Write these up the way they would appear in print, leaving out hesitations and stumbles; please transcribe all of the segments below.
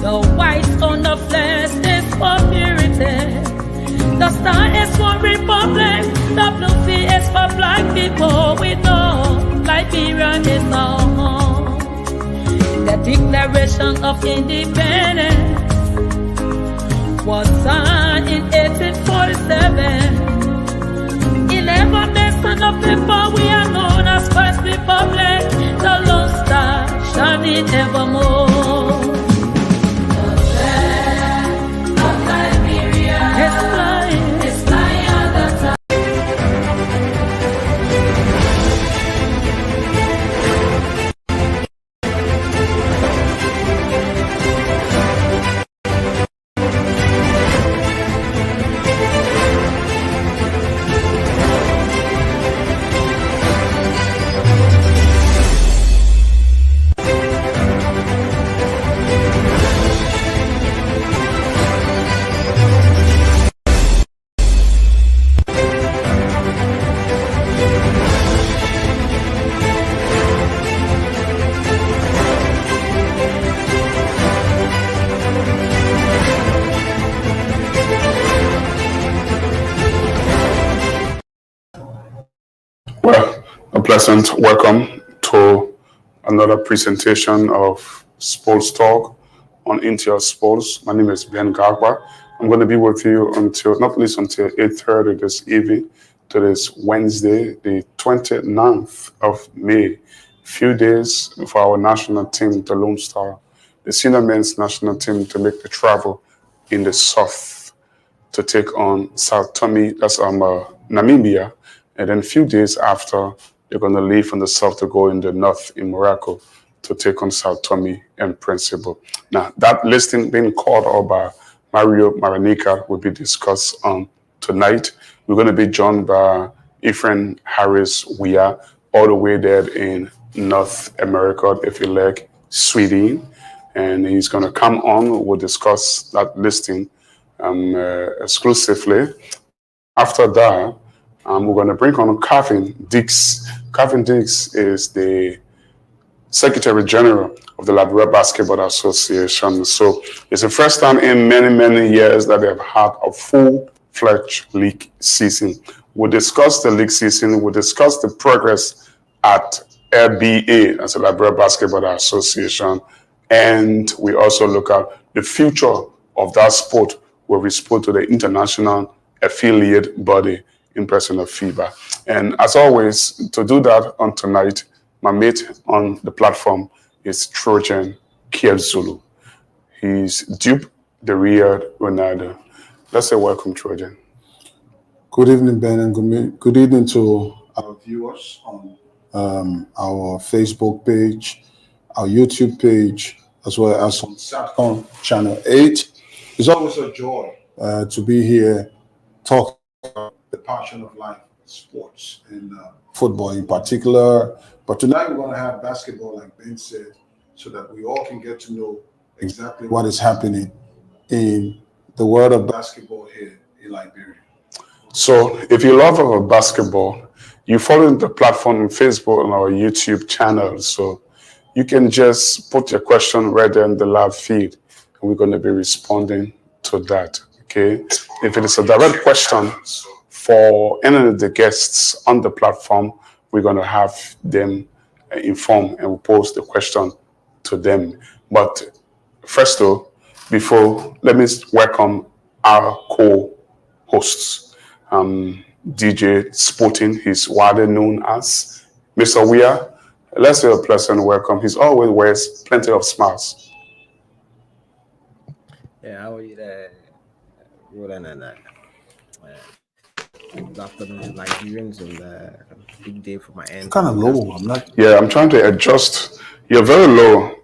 The white stone of flesh is for purity. The star is for republic. The blue sea is for black people. We know Liberia is our home. The Declaration of Independence was signed in 1847. 11 nations of people, we are known as First Republic. The Lone Star shining evermore. The flag of Liberia is flying at the top. Well, a pleasant welcome to another presentation of Sports Talk on Intel Sports. My name is Ben Gagba. I'm going to be with you until, not least until 8:30 this evening, to this Wednesday, the 29th of May. Few days for our national team, the Lone Star, the senior men's national team, to make the travel in the south to take on South Tommy, that's Namibia. And then a few days after, they're going to leave from the south to go in the north in Morocco to take on South Tommy and Principe. Now, that listing being called out by Mario Maranika will be discussed on tonight. We're going to be joined by Ephraim Harris. We are all the way there in North America, if you like, Sweden. And he's going to come on. We'll discuss that listing exclusively. After that, we're going to bring on Calvin Dix. Calvin Dix is the Secretary General of the Liberia Basketball Association. So it's the first time in many, many years that they've had a full-fledged league season. We'll discuss the league season. We'll discuss the progress at LBA, as the Liberia Basketball Association. And we also look at the future of that sport, where we spoke to the international affiliate body in person of FIBA. And as always, to do that on tonight, my mate on the platform is Trojan Kiel-Zulu. He's Dupe the Riyadh Ronaldo. Let's say welcome, Trojan. Good evening, Ben, and good evening to our viewers on our Facebook page, our YouTube page, as well as on SATCOM Channel 8. It's always a joy to be here talking about the passion of life, sports, and football in particular. But tonight we're going to have basketball, like Ben said, so that we all can get to know exactly what is happening in the world of basketball here in Liberia. So if you love basketball, you follow the platform on Facebook and our YouTube channel. So you can just put your question right there in the live feed, and we're going to be responding to that. Okay. If it is a direct question for any of the guests on the platform, we're going to have them informed and we'll pose the question to them. But first, though, let me welcome our co-hosts. DJ Sporting, he's widely known as Mr. Weir. Let's say a pleasant welcome. He's always wears plenty of smiles. Yeah, how are you there? Roland and good afternoon to Nigerians, and big day for my end. Kind of low. I'm trying to adjust. You're very low.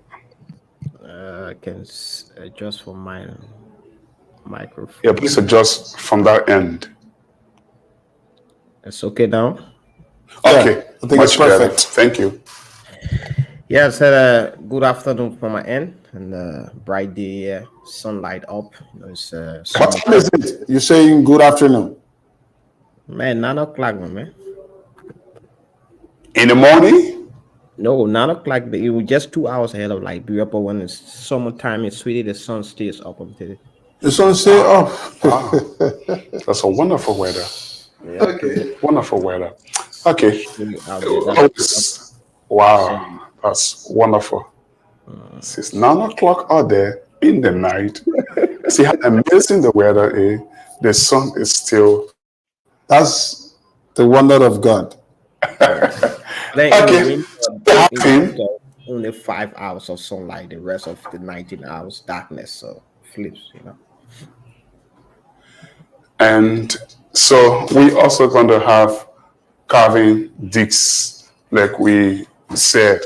I can adjust for my microphone. Yeah, please adjust from that end. It's okay now? Okay, yeah, I think it's perfect. Better. Thank you. Yeah, I said good afternoon from my end, and bright day, sunlight up. It's what time is it? You're saying good afternoon? Man, 9 o'clock, man. In the morning? No, 9 o'clock. It was just 2 hours ahead of Liberia, but when it's summertime in Sweden, the sun stays up until The sun stay up. Wow, that's a wonderful weather. yeah. Okay. Wonderful weather. Okay. Out there. Wow, that's wonderful. It's 9 o'clock out there in the night. See how amazing the weather is. The sun is still. That's the wonder of God. Then Okay. in Happy. winter, only 5 hours of sunlight, the rest of the 19 hours darkness. So flips, And so we also going to have carving dicks, like we said,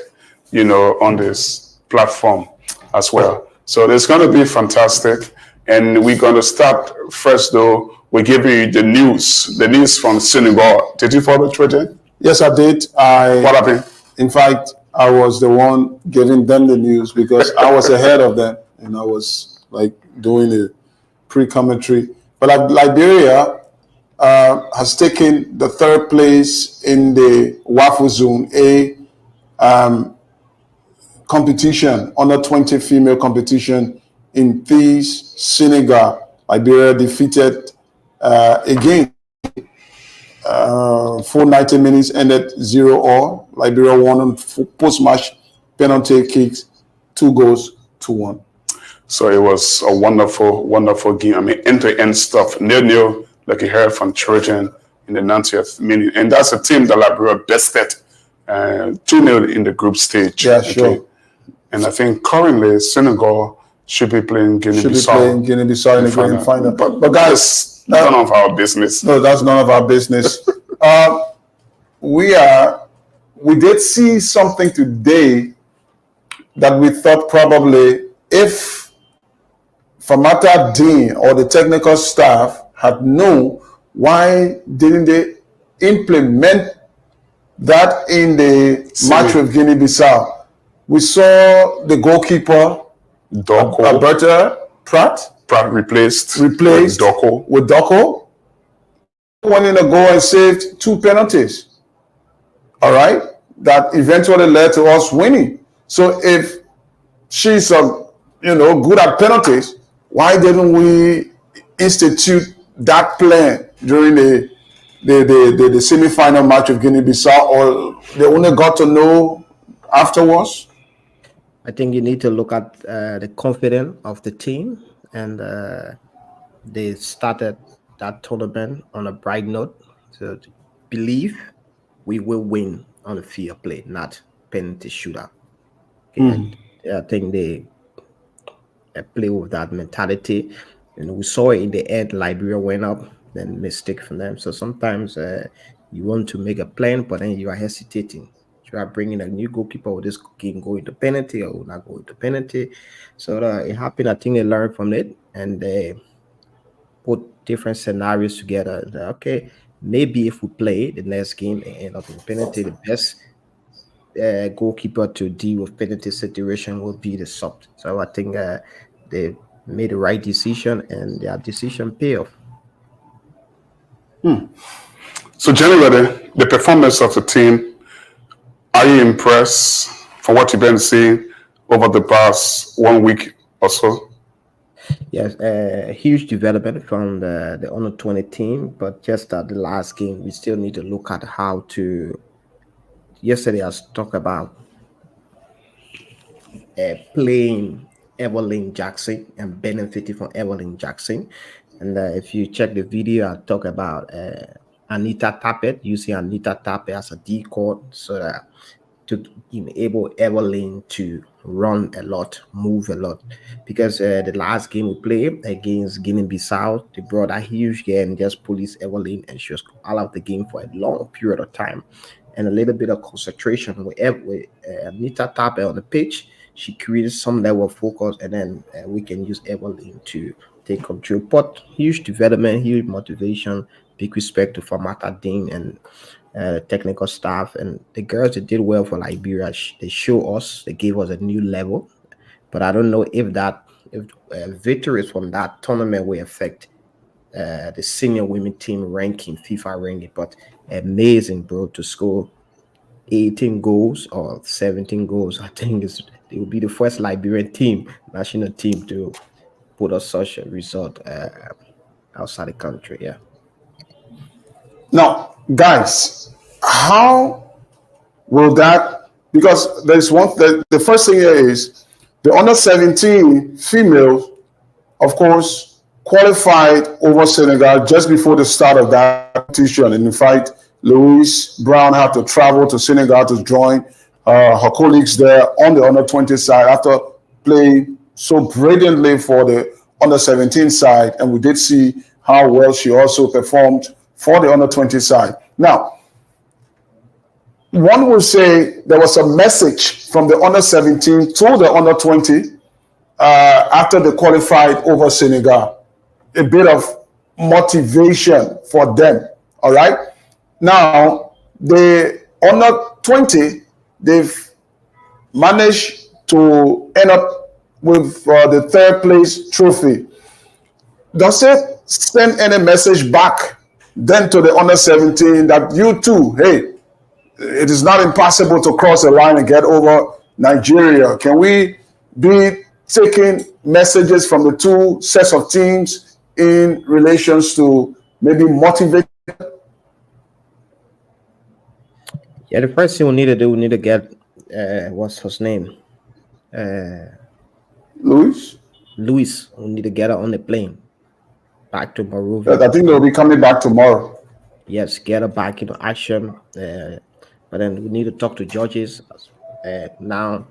on this platform as well. So it's going to be fantastic. And we're going to start first, though. We give you the news from Senegal. Did you follow Twitter? Yes, I did. What happened? In fact, I was the one giving them the news because I was ahead of them and I was like doing a pre-commentary. But Liberia has taken the third place in the WAFU Zone A competition, under 20 female competition in Thies, Senegal. Liberia defeated again. Full 90 minutes ended 0-all. Liberia won on post-match penalty kicks, 2-1. So it was a wonderful, wonderful game. I mean, end-to-end stuff. 0-0, like you heard from Trojan in the 90th minute. And that's a team that Liberia bested 2-0 in the group stage. Yeah, sure. And I think currently Senegal should be playing Guinea-Bissau in the grand final. But guys, none of our business. No, that's none of our business. We did see something today that we thought probably if Famata Dean or the technical staff had known, why didn't they implement that in the match with Guinea-Bissau? We saw the goalkeeper, Alberta Pratt replaced with Doko. Went in a goal and saved 2 penalties. All right, that eventually led to us winning. So if she's good at penalties, why didn't we institute that plan during the semi-final match of Guinea-Bissau, or they only got to know afterwards? I think you need to look at the confidence of the team, and they started that tournament on a bright note. So believe we will win on the fair play, not penalty shootout. Okay? I think they play with that mentality, and we saw it in the end. Liberia went up, then mistake from them. So sometimes you want to make a plan, but then you are hesitating. You are bringing a new goalkeeper, or this game go into penalty or will not go into penalty. So it happened. I think they learned from it and they put different scenarios together. Okay, maybe if we play the next game and end up in penalty, the best goalkeeper to deal with penalty situation will be the sub. So I think they made the right decision, and their decision paid off. So generally, the performance of the team, are you impressed for what you've been seeing over the past 1 week or so? Yes, a huge development from the under 20 team, but just at the last game, we still need to look at how to. Yesterday, I talked about playing Evelyn Jackson and benefiting from Evelyn Jackson. And if you check the video, I talk about Anita Tappet, using Anita Tappet as a decoy, so that to enable Evelyn to run a lot, move a lot. Because the last game we played against Guinea-Bissau, they brought a huge game and just police Evelyn, and she was out of the game for a long period of time. And a little bit of concentration with Anita Tappet on the pitch, she created some level of focus, and then we can use Evelyn to take control. But huge development, huge motivation, big respect to Famata Dean and technical staff, and the girls that did well for Liberia. They show us, they gave us a new level. But I don't know if victories from that tournament will affect the senior women team ranking, FIFA ranking. But amazing, bro, to score 18 goals or 17 goals. I think it will be the first Liberian national team, to put us such a result outside the country. Yeah. Now, guys, how will that? Because there's the first thing here is the under 17 females, of course, qualified over Senegal just before the start of that competition. And in fact, Louise Brown had to travel to Senegal to join her colleagues there on the under 20 side after playing so brilliantly for the under 17 side. And we did see how well she also performed for the under 20 side. Now, one will say there was a message from the under 17 to the under 20 after they qualified over Senegal. A bit of motivation for them. All right. Now, the under 20, they've managed to end up with the third place trophy. Does it send any message back then to the under 17 that you too, hey, it is not impossible to cross the line and get over Nigeria? Can we be taking messages from the two sets of teams in relations to maybe motivate? Yeah, the first thing we need to do, we need to get what's his name? Louis? Luis. We need to get her on the plane back to Monrovia. I think they'll be coming back tomorrow. Yes, get her back into action. But then we need to talk to judges. Now,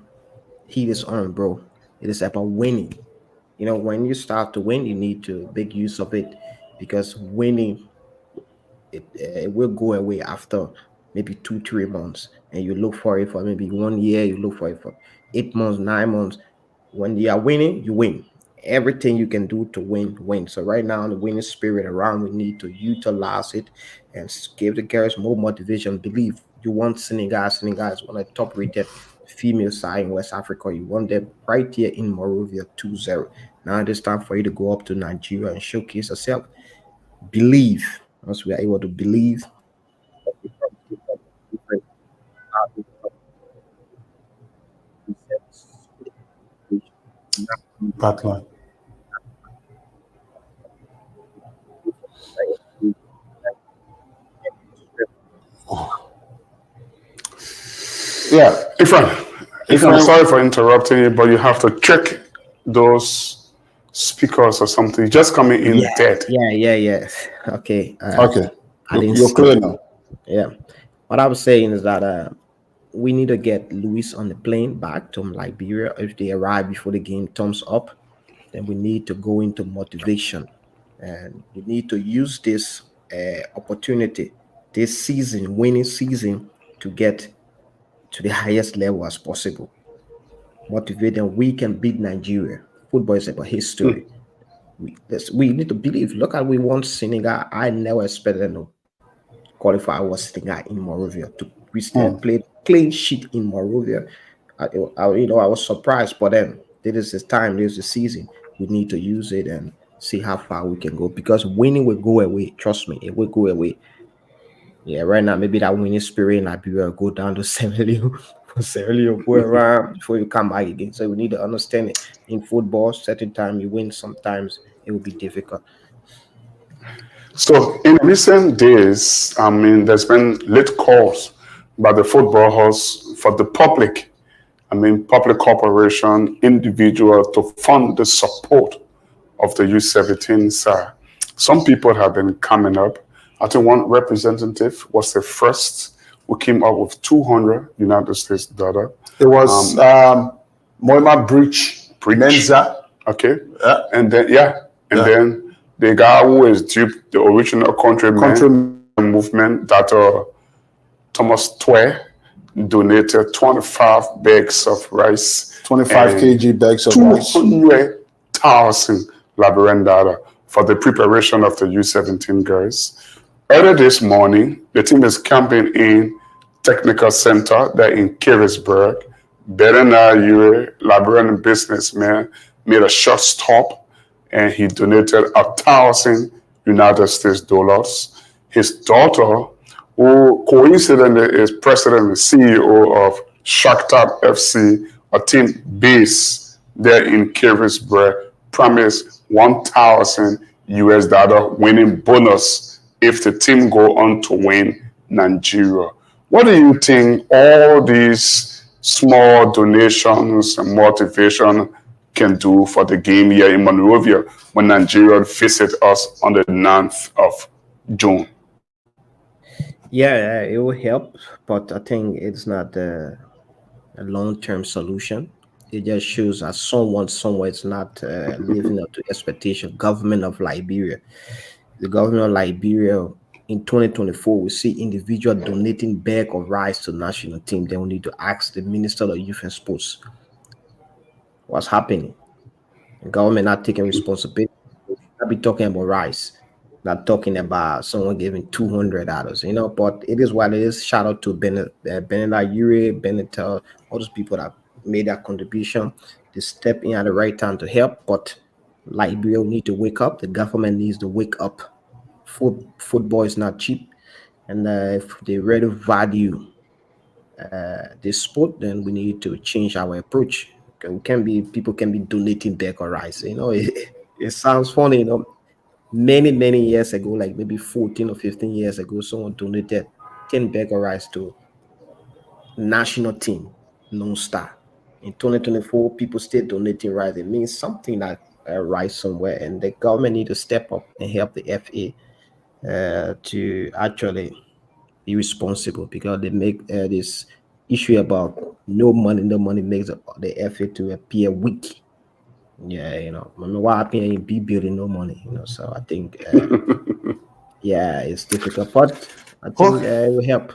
heat is on, bro. It is about winning. You know, when you start to win, you need to make use of it, because winning, it will go away after maybe 2-3 months, and you look for it for maybe 1 year. You look for it for 8 months, 9 months. When you are winning, you win. Everything you can do to win. So right now, the winning spirit around, we need to utilize it and give the girls more motivation. Believe you want Senegal. Senegal is one of the top-rated female side in West Africa. You want them right here in Monrovia 2-0. Now it is time for you to go up to Nigeria and showcase yourself. Believe. Once we are able to believe, Backline. Yeah, Ifran, sorry for interrupting you, but you have to check those speakers or something. Just coming in dead. Yeah. Okay. Okay. I didn't You're see clear it. now. Yeah. What I was saying is that we need to get Luis on the plane back to Liberia. If they arrive before the game thumbs up, then we need to go into motivation, and we need to use this opportunity, this season, winning season, to get to the highest level as possible. Motivate them. We can beat Nigeria. Football is about history. We need to believe. Look at, we won Senegal. I never expected them to qualify over Senegal in Monrovia. We still played clean sheet in Monrovia. I was surprised, but then this is the time, this is the season. We need to use it and see how far we can go, because winning will go away. Trust me, it will go away. Yeah, right now, maybe that winning spirit in Liberia will go down to Sierra Leone, go around before you come back again. So we need to understand it. In football, certain time you win, sometimes it will be difficult. So in recent days, there's been late calls by the football house for the public, public corporation, individual, to fund the support of the U17 side. Some people have been coming up. I think one representative was the first who came up with 200 United States dollar. It was Moima Breach Menza. Okay. And then the guy who is the original countryman movement, that Thomas Twe, donated 25 bags of rice. 25 kg bags of rice. 200,000 Liberian dollar for the preparation of the U17 girls. Earlier this morning, the team is camping in Technical Center there in Carisburg. Bernard Ure, Liberian businessman, made a short stop, and he donated 1,000 United States dollars. His daughter who coincidentally is president and CEO of Shakhtar FC, a team based there in Kirisburg, promised 1,000 US dollar winning bonus if the team go on to win Nigeria. What do you think all these small donations and motivation can do for the game here in Monrovia when Nigeria visit us on the 9th of June? Yeah, it will help, but I think it's not a long-term solution. It just shows that someone somewhere is not living up to expectation. Government of Liberia, the government of Liberia in 2024, we see individual donating bag of rice to national team. Then we need to ask the Minister of Youth and Sports what's happening. The government not taking responsibility. I'll be talking about rice, not talking about someone giving $200, you know. But it is what it is. Shout out to Bennett Yuri, Bennett, all those people that made that contribution. They step in at the right time to help. But Liberia need to wake up. The government needs to wake up. Football is not cheap, and if they really value this sport, then we need to change our approach. People can be donating bag of rice. You know, it sounds funny, you know. Many years ago, like maybe 14 or 15 years ago, someone donated 10 bag of rice to national team, Lone Star. In 2024, people still donating rice. It means something like rice somewhere, and the government need to step up and help the FA to actually be responsible, because they make this issue about no money makes the FA to appear weak. Yeah, you know, what happened in B building, no money, you know. So I think, yeah, it's difficult, but I think it will help.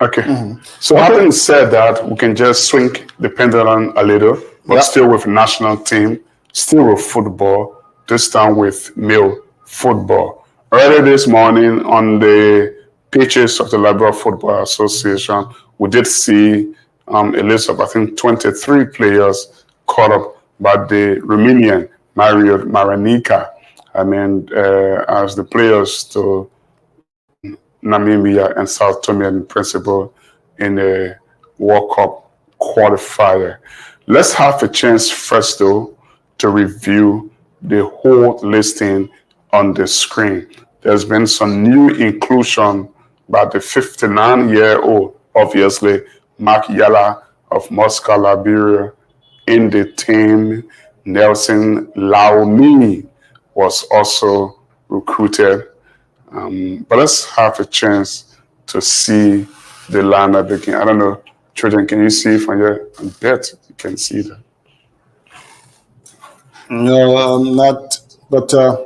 Okay. So having said that, we can just swing the pendulum a little, but still with national team, still with football, this time with male football. Earlier this morning on the pages of the Liberia Football Association, we did see a list of, I think, 23 players caught up by the Romanian Mario Maranica. I mean, as the players to Namibia and South Tome and Principe in the World Cup qualifier. Let's have a chance first, though, to review the whole listing on the screen. There's been some new inclusion by the 59-year-old, obviously, Mark Yala of Moscow, Liberia, in the team. Nelson Laomi was also recruited. But let's have a chance to see the lineup again. I don't know, children, can you see from here? I bet you can see that. No, not, but I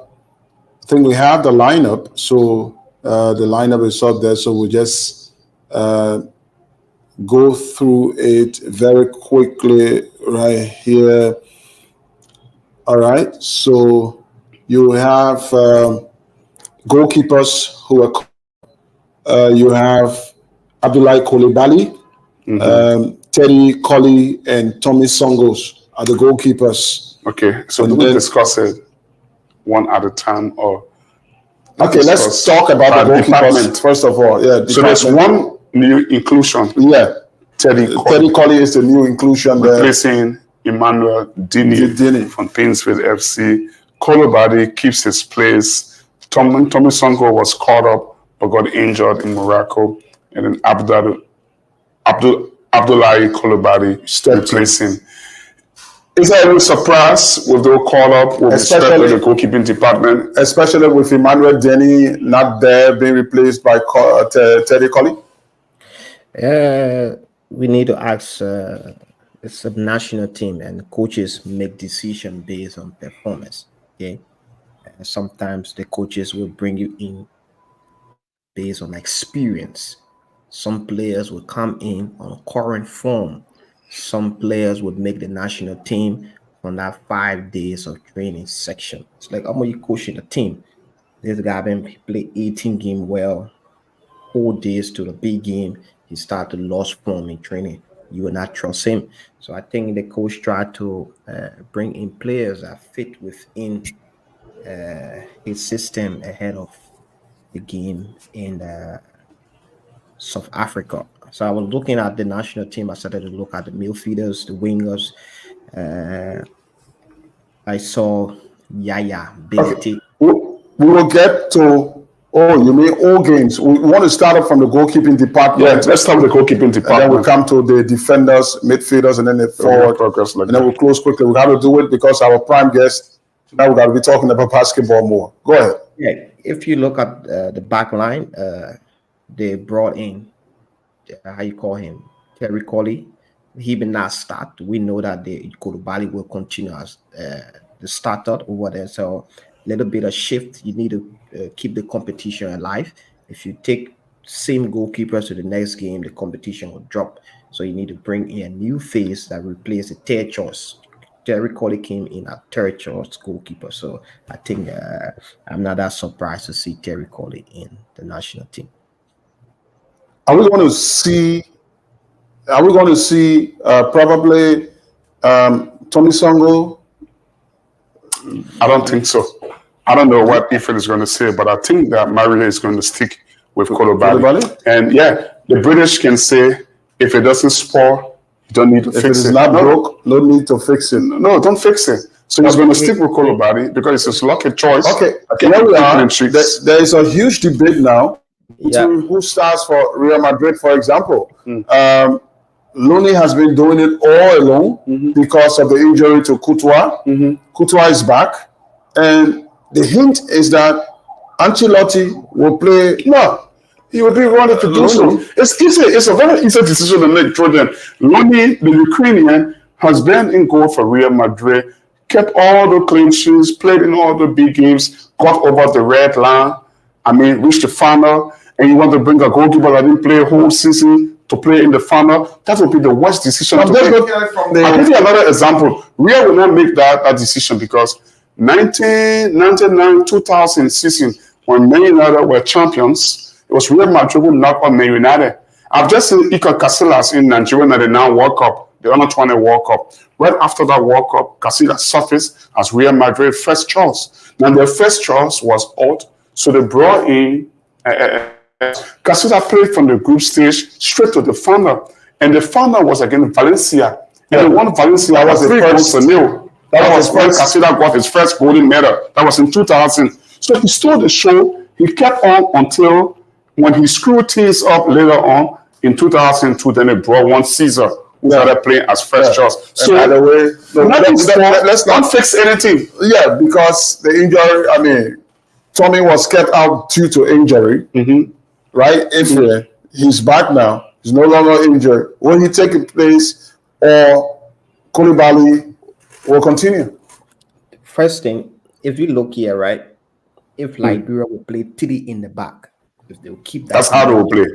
think we have the lineup. So the lineup is up there. So we'll just go through it very quickly right here. All right. So you have goalkeepers who are, you have Abdullahi Koulibaly, Teddy Colley, and Tommy Songos are the goalkeepers. Okay, so do we discuss it one at a time, or? Okay, let's talk about the goalkeepers first of all. Yeah. So there's one new inclusion. Yeah. Teddy Colley is the new inclusion there. Replacing Emmanuel Dini from Painsville FC. Koulibaly keeps his place. Tommy Songo was caught up but got injured in Morocco. And then Abdullahi Koulibaly replacing. Is there any surprise with the call up with respect to the goalkeeping department? Especially with Emmanuel Dini not there, being replaced by Teddy Colley? We need to ask it's a national team, and coaches make decisions based on performance. Okay, sometimes the coaches will bring you in based on experience. Some players will come in on current form. Some players would make the national team on that 5 days of training section. It's like, I'm you coaching a team. This guy been play 18 game well, 4 days to the big game. He started to lose form in training. You will not trust him. So I think the coach tried to bring in players that fit within his system ahead of the game, and South Africa. So I was looking at the national team. I started to look at the midfielders, the wingers. I saw Yaya Benite. We will get to, you mean all games. We want to start off from the goalkeeping department. Yeah, let's start with the goalkeeping department. And then we'll come to the defenders, midfielders, and then the forward. Progress like and then we'll close quickly. We got to do it because our prime guest, now we got to be talking about basketball more. Go ahead. Yeah, if you look at the back line, they brought in, how you call him, Terry Colley. He will not start. We know that the Koulibaly will continue as the starter over there. So a little bit of shift. You need to keep the competition alive. If you take same goalkeepers to the next game, the competition will drop. So you need to bring in a new face that replace the third choice. Terry Colley came in at third choice goalkeeper. So I think I'm not that surprised to see Terry Colley in the national team. Are we going to see probably Tommy Songo? I don't think so. I don't know what Ifrit is going to say, but I think that Mario is going to stick with Koulibaly. And yeah, the British can say, if it doesn't spoil, you don't need to fix it. If it is not broke, no need to fix it. No, don't fix it. So he's going to stick with Koulibaly because it's his lucky choice. Okay, here we are. There is a huge debate now between who starts for Real Madrid, for example. Looney has been doing it all alone because of the injury to Courtois. Courtois is back. And the hint is that Ancelotti will play. No, he would be wanted to do so. It's easy. It's a very easy decision to make, Jordan. Looney, the Ukrainian, has been in goal for Real Madrid, kept all the clean sheets, played in all the big games, got over the red line. I mean, reached the final. And you want to bring a goalkeeper that didn't play a whole season to play in the final, that would be the worst decision to make. I'll give you another example. Real will not make that decision because 1999-2000 season, when Man United were champions, it was Real Madrid who knocked on Man United. I've just seen Iker Casillas in Nigeria at the now World Cup, the Under 20 World Cup. Right after that World Cup, Casillas surfaced as Real Madrid first choice. Now their first choice was out, so they brought in Casillas played from the group stage straight to the final, and the final was against Valencia. And they won Valencia. That was the first nil. That was when Casillas got his first golden medal. That was in 2000. So he stole the show. He kept on until when he screwed things up later on in 2002. Then they brought one Caesar who started playing as first choice. So by the way, let's not fix anything. Yeah, because the injury. I mean, Tommy was kept out due to injury. Right? If he's back now, he's no longer injured. Will he take a place or Koulibaly will continue? First thing, if you look here, right? If Liberia will play 3 in the back, if they will keep that, that's how they will play.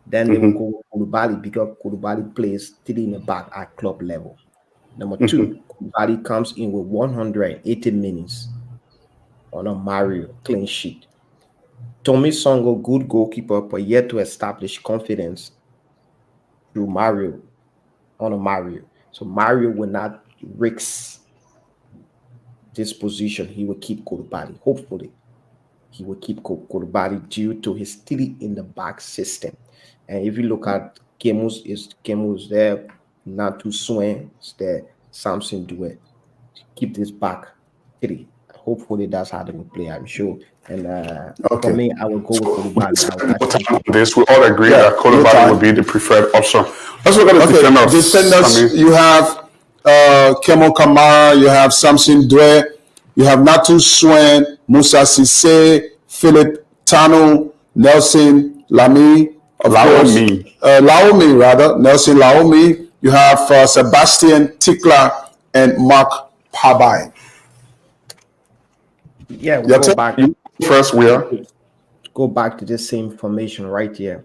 Then they will go with Koulibaly because Koulibaly plays 3 in the back at club level. Number 2, Koulibaly comes in with 180 minutes on a Mario clean sheet. Tommy Songo, good goalkeeper, but yet to establish confidence through Mario on a Mario. So Mario will not risk this position. He will keep Koulibaly. Hopefully, he will keep Koulibaly due to his 3 in the back system. And if you look at Kemus there, Natu Swen is there, Samson Duet. Keep this back 3. Hopefully, that's how they will play, I'm sure. And for me, I will go with Koulibaly. This we all agree that Koulibaly would be the preferred option. Let's look at the defenders. You have Kemo Kamara, you have Samson Due, you have Natu Swen, Musa Cisse, Philip Tano, Nelson Laomi, Nelson Laomi. You have Sebastian Tikla and Mark Pabai. Yeah, we'll go back. First, we are go back to this same formation right here.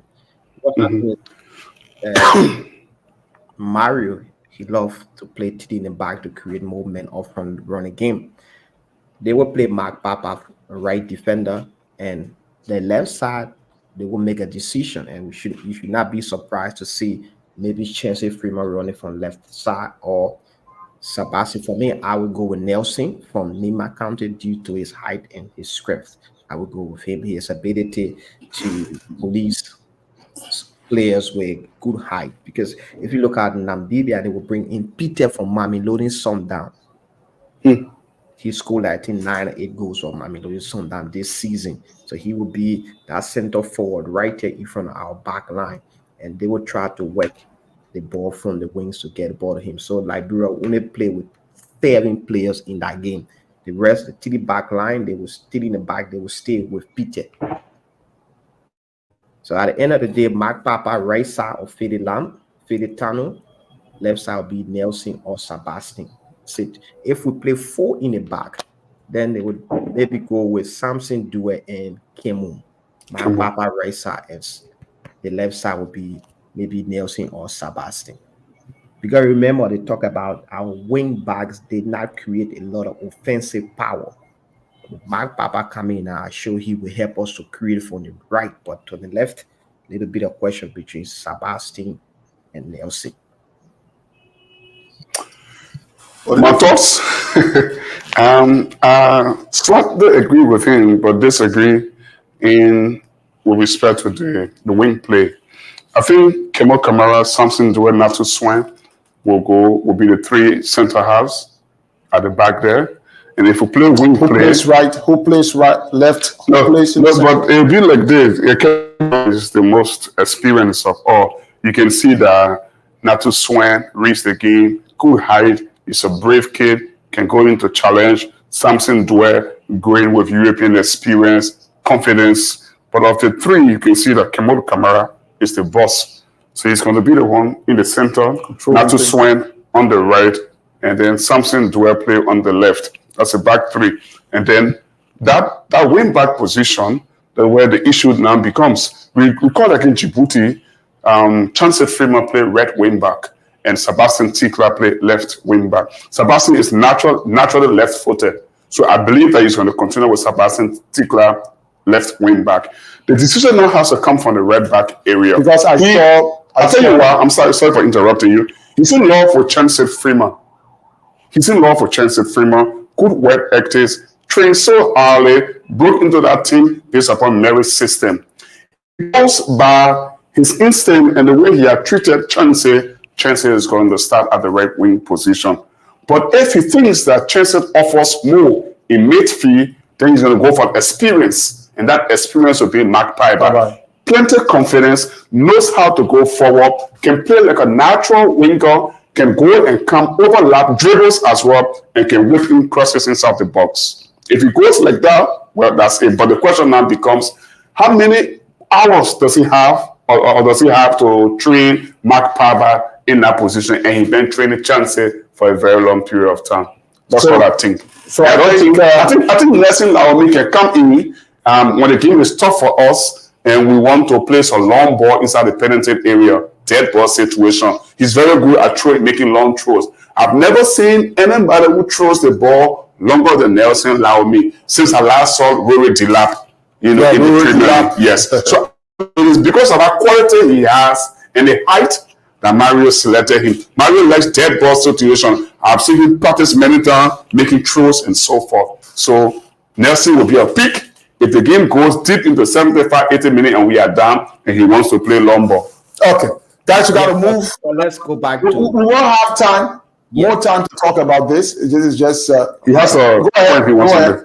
Mario, he loved to play 3 in the back to create movement off from the running game. They will play Mark Papa, right defender, and the left side. They will make a decision, and you should not be surprised to see maybe Chelsea Freeman running from left side or Sabasi. For me, I would go with Nelson from Nima County due to his height and his strength. I would go with him. His ability to police players with good height. Because if you look at Namibia, they will bring in Peter from Mamelodi Sundowns. He scored, I think, 9 or 8 goals for Mamelodi Sundowns this season. So he will be that center forward right there in front of our back line. And they will try to work the ball from the wings to get the ball to him. So Liberia only play with 7 players in that game. The rest, the 3 back line, they will still in the back. They will stay with Peter. So at the end of the day, Mark Papa, right side of Fede Lam, Fede Tano, left side will be Nelson or Sebastian. So if we play 4 in the back, then they would maybe go with Samson Due and Kemu. Mark Papa, right side, and the left side will be maybe Nelson or Sebastian. Because remember, they talk about our wing backs did not create a lot of offensive power. Mark Papa coming in, I show he will help us to create from the right, but to the left, a little bit of question between Sebastian and Nelson. My thoughts? I slightly agree with him, but disagree with respect to the wing play. I think Kemo Kamara, Samson Due, Natu Swan will be the 3 center halves at the back there. And if we play wing Who plays right? Who plays right? Left? Who plays in the center? But it'll be like this. Kemo is the most experienced of all. You can see that Natu Swan reads the game, good height. He's a brave kid, can go into challenge. Samson Due, going with European experience, confidence. But of the 3, you can see that Kemo Kamara is the boss. So he's going to be the one in the center, Natu Swan on the right, and then Samson Due play on the left. That's a back 3. And then that wing back position, where the issue now becomes. We call it in Djibouti, Chancellor Freeman play right wing back, and Sebastian Tikla play left wing back. Sebastian is naturally left-footed. So I believe that he's going to continue with Sebastian Tikla left wing back. The decision now has to come from the right back area. Because I'll tell you what, I'm sorry for interrupting you. He's in love with Chancellor Freeman. Good work ethics, trained so early, broke into that team based upon Mary's system. He goes by his instinct and the way he had treated Chancellor is going to start at the right wing position. But if he thinks that Chancellor offers more in midfield, then he's going to go for experience. And that experience will be Mark Piper. Plenty of confidence, knows how to go forward, can play like a natural winger, can go and come, overlap, dribbles as well, and can whip in crosses inside the box. If he goes like that, well, that's it. But the question now becomes, how many hours does he have, or does he have to train Mark Piper in that position, and he's been training Chancellor for a very long period of time? That's what I think. So I think Nelson Laomi can come in when the game is tough for us and we want to place a long ball inside the penalty area, dead ball situation. He's very good at making long throws. I've never seen anybody who throws the ball longer than Nelson Laomi since I last saw Rory Delap, in the Premier League. Yes. So it is because of that quality he has and the height that Mario selected him. Mario likes dead ball situation. I've seen him practice many times, making throws and so forth. So Nelson will be a pick if the game goes deep into 75, 80 minutes and we are down and he wants to play long ball. Okay. Guys, you got to move. So let's go back to... We won't have time. More time to talk about this. This is just... he has a point he wants to make.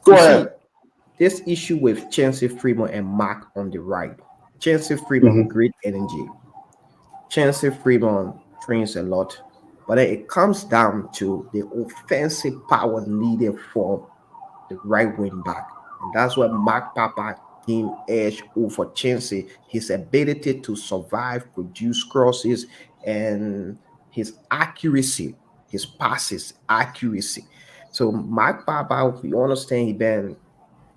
Go ahead. This issue with Chancellor Freeman and Mark on the right. Chancellor Freeman, great energy. Chancellor Freeman trains a lot, but then it comes down to the offensive power needed for the right wing back. And that's where Mark Papa gave edge over Chancellor, his ability to survive, produce crosses, and his accuracy, his passes, accuracy. So Mark Papa, we understand he been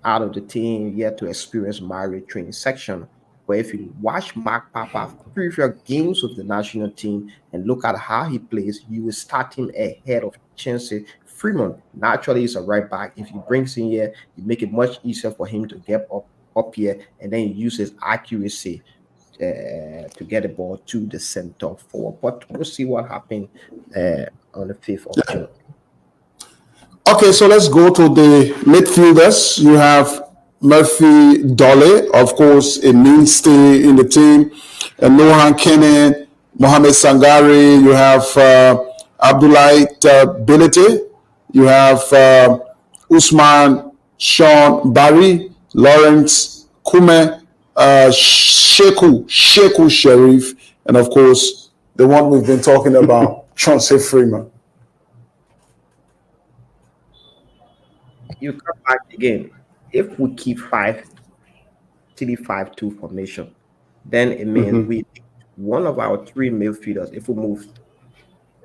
out of the team yet to experience Mario training section. But if you watch Mark Papa previous games with the national team and look at how he plays, you will start him ahead of Chancellor Freeman. Naturally, he's a right back. If he brings in here, you make it much easier for him to get up here, and then he uses accuracy to get the ball to the center forward. But we'll see what happens on the 5th of June. Okay, so let's go to the midfielders. You have Murphy Dole, of course, a mainstay in the team. And Nohan Kenan, Mohamed Sangare. You have Abdoulaye Bilete. You have Usman Sean Barry, Lawrence Kume, Sheku Sharif, and of course, the one we've been talking about, Chauncey Freeman. You come back again. If we keep 5-3-5-2 formation, then it means we one of our three midfielders. If we move,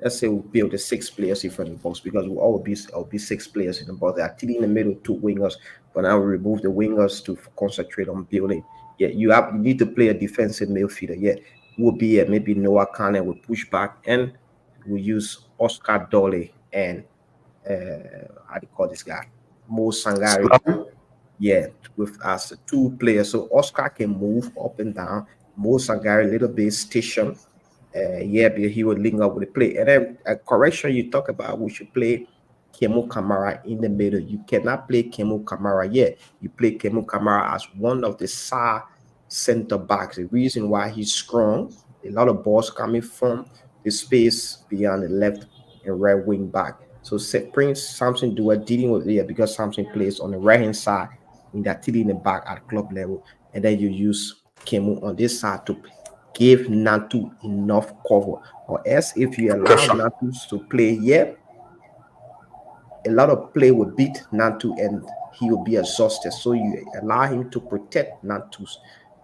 let's say we build the 6 players in front of the box, because we'll all be 6 players in the box. There are 3 in the middle, 2 wingers, but now we remove the wingers to concentrate on building. Yeah, you need to play a defensive midfielder. Yeah, will be maybe Noah Kane will push back, and we use Oscar Dole and how do you call this guy? Mo Sangare. Yeah, with us 2 players. So Oscar can move up and down. Mo Sangare a little bit station. Yeah, but he would link up with the play. And then a correction you talk about, we should play Kemu Kamara in the middle. You cannot play Kemu Kamara yet. You play Kemu Kamara as one of the center backs. The reason why he's strong, a lot of balls coming from the space beyond the left and right wing back. So Prince Samson Dua dealing with it because Samson plays on the right hand side in that in the back at club level, and then you use Kemu on this side to give Nantu enough cover. Or else if you allow Nantu to play, a lot of play will beat Nantu and he will be exhausted. So you allow him to protect Nantu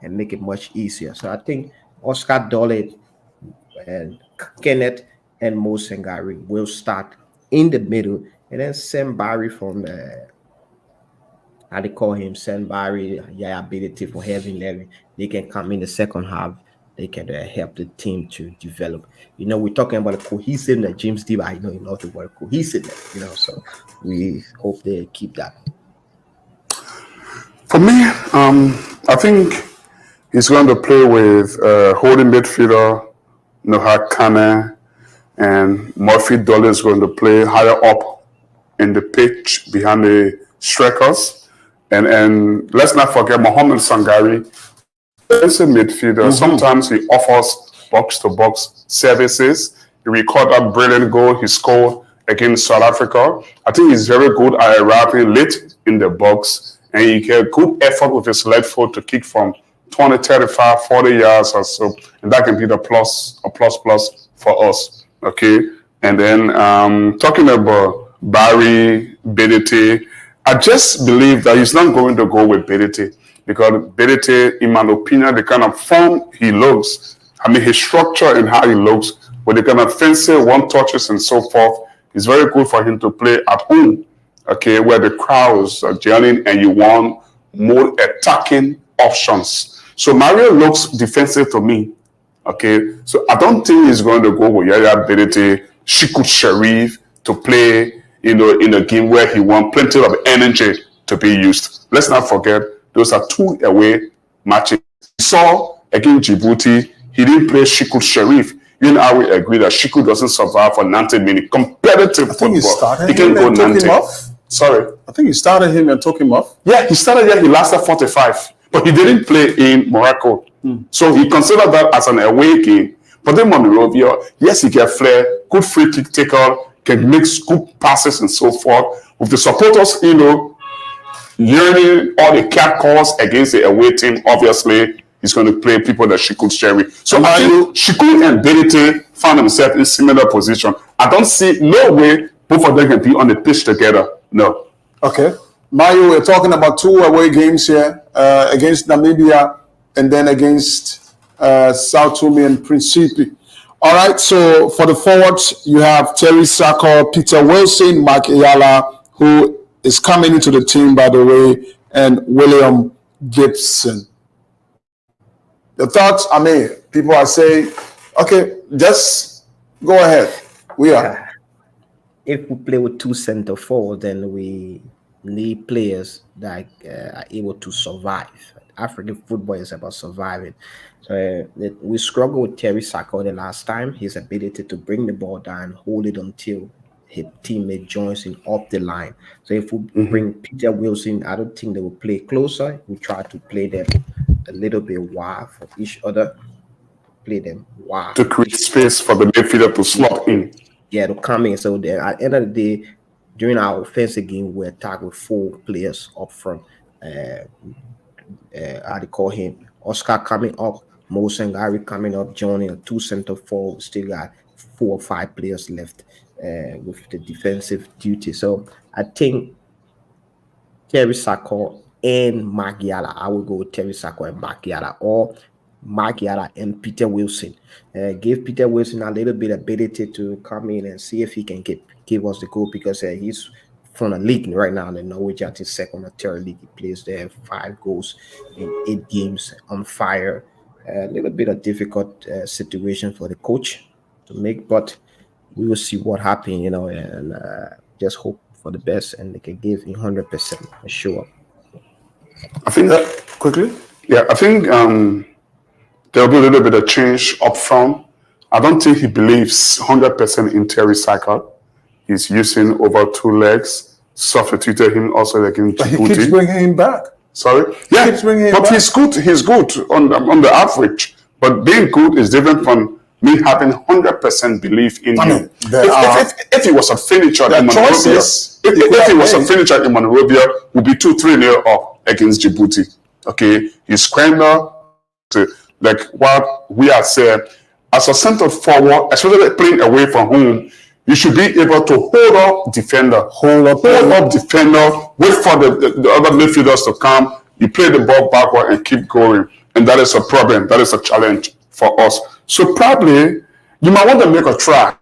and make it much easier. So I think Oscar Dole and Kenneth and Mo Sangare will start in the middle, and then Sam Barry from how they call him, Sam Barry, ability for having Levy. They can come in the second half. They can help the team to develop. We're talking about a cohesiveness. James Deeb, I know you love the word cohesiveness. So we hope they keep that. For me, I think he's going to play with holding midfielder Noah Kane, and Murphy Dole is going to play higher up in the pitch behind the strikers. And let's not forget Mohamed Sangare is a midfielder. Sometimes he offers box-to-box services. You recall that brilliant goal he scored against South Africa. I think he's very good at arriving late in the box, and he get good effort with his left foot to kick from 20, 35, 40 yards or so, and that can be a plus for us. Okay, and then talking about Barry Bedete, I just believe that he's not going to go with Bedete because Bedete, in my opinion, the kind of form he looks, his structure and how he looks, with the kind of fancy one touches and so forth, it's very good for him to play at home. Okay, where the crowds are gelling and you want more attacking options. So Mario looks defensive to me. Okay, so I don't think he's going to go with Yaya Bedete, Shiku Sharif to play, in a game where he wants plenty of energy to be used. Let's not forget, those are 2 away matches. We saw against Djibouti, he didn't play Shiku Sharif. You and I will agree that Shiku doesn't survive for 90 minutes. Competitive football. He can go 90. Sorry. I think he started him and took him off. Yeah, he started there. He lasted 45. But he didn't play in Morocco. So he considered that as an away game. But then Monrovia, yes, he can flair, good free kick taker, can make good passes and so forth. With the supporters, yearning all the cat calls against the away team, obviously, he's going to play people that Shiku Sherry. So Shiku and Bedete found themselves in similar position. I don't see no way both of them can be on the pitch together. No. Okay. Mario, we're talking about 2 away games here against Namibia and then against Sao Tome and Principe. All right, so for the forwards, you have Terry Sacco, Peter Wilson, Mark Ayala, who is coming into the team, by the way, and William Gibson. The thoughts, people are saying, okay, just go ahead. We are. If we play with 2 center forwards, then we need players that are able to survive. African football is about surviving. So we struggled with Terry Sacco the last time. His ability to bring the ball down, hold it until his teammate joins in up the line. So if we bring Peter Wilson, I don't think they will play closer. We try to play them a little bit wide for each other. Play them wide to create space for the midfielder to slot in. Yeah, to come in. So there, at the end of the day, during our offensive game, we attack with 4 players up front. How they call him? Oscar coming up, Mo Sangari coming up, joining a 2 center forward. Still got 4 or 5 players left with the defensive duty. So I think Terry Sacco and Magiala. I will go with Terry Sacco and Magiala, or Magiala and Peter Wilson. Give Peter Wilson a little bit of ability to come in and see if he can give us the goal, because he's from a league right now. The Norwich at his second or third league. He plays there, 5 goals in 8 games, on fire. A little bit of difficult situation for the coach to make, but we will see what happens, and just hope for the best, and they can give 100% for sure. I think that quickly. Yeah, I think there'll be a little bit of change up front. I don't think he believes 100% in Terry Sacco. He's using over 2 legs. Substituted him also against Djibouti. He keeps bringing him back. Sorry? Yeah, but he's good. He's good on the average. But being good is different from me having 100% belief in him. If he was a finisher in Monrovia, if he was a finisher in Monrovia, would be 2-3-0 up against Djibouti. Okay, he's scrambler, like what we have said. As a center forward, especially playing away from home, you should be able to hold up defender, defender, wait for the other midfielders to come. You play the ball backward and keep going. And that is a problem. That is a challenge for us. So probably you might want to make a try.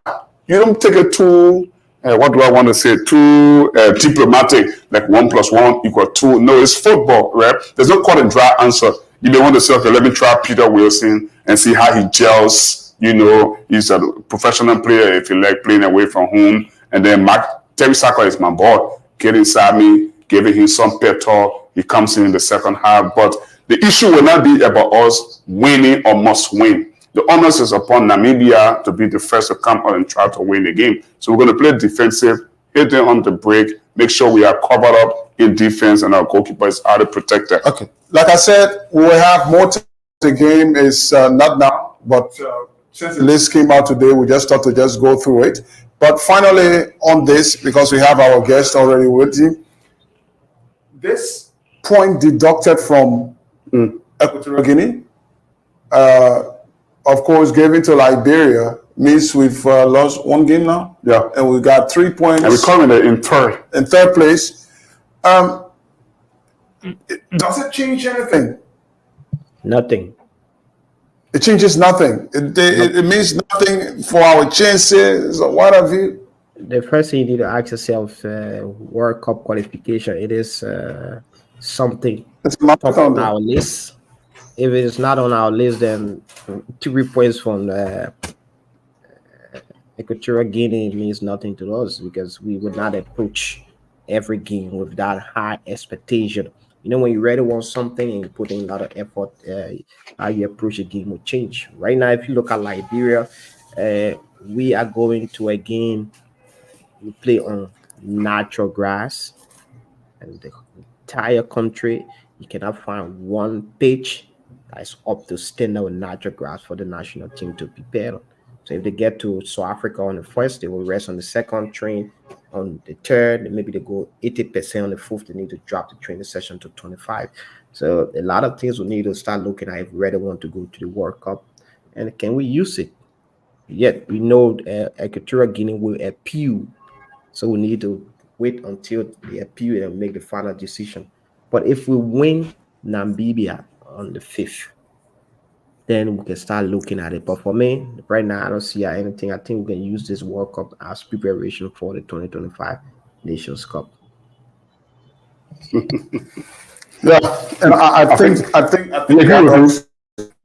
You don't take it too, what do I want to say, too diplomatic, like 1 + 1 = 2. No, it's football, right? There's no cut and dry answer. You may want to say, okay, let me try Peter Wilson and see how he gels. He's a professional player if you like playing away from home. And then Terry Sacco is my boy. Get inside me, giving him some pep talk. He comes in the second half. But the issue will not be about us winning or must win. The onus is upon Namibia to be the first to come out and try to win the game. So we're going to play defensive, hit them on the break, make sure we are covered up in defense and our goalkeeper is out of protected. Okay. Like I said, we will have more time. The game is not now, but since the list came out today, we just thought to just go through it. But finally on this, because we have our guest already waiting, this point deducted from Equatorial Guinea, of course, given to Liberia, means we've lost 1 game now. Yeah. And we got 3 points. And we're currently in third. In third place. Does it change anything? Nothing. It changes nothing. It means nothing for our chances or what have you. The first thing you need to ask yourself, World Cup qualification, it is something top on our list. If it is not on our list, then 3 points from Equatorial Guinea means nothing to us, because we would not approach every game with that high expectation. When you really want something and you put in a lot of effort, how you approach a game will change. Right now, if you look at Liberia, we are going to a game we play on natural grass, and the entire country, you cannot find one pitch that's up to standard with natural grass for the national team to prepare on. So if they get to South Africa on the first, they will rest on the second, train on the third, and maybe they go 80% on the fourth. They need to drop the training session to 25. So a lot of things we need to start looking at if we really want to go to the World Cup. And can we use it? Yet we know Equatorial Guinea will appeal. So we need to wait until they appeal and make the final decision. But if we win Namibia on the 5th, then we can start looking at it. But for me, right now, I don't see anything. I think we can use this World Cup as preparation for the 2025 Nations Cup. Yeah, and I think I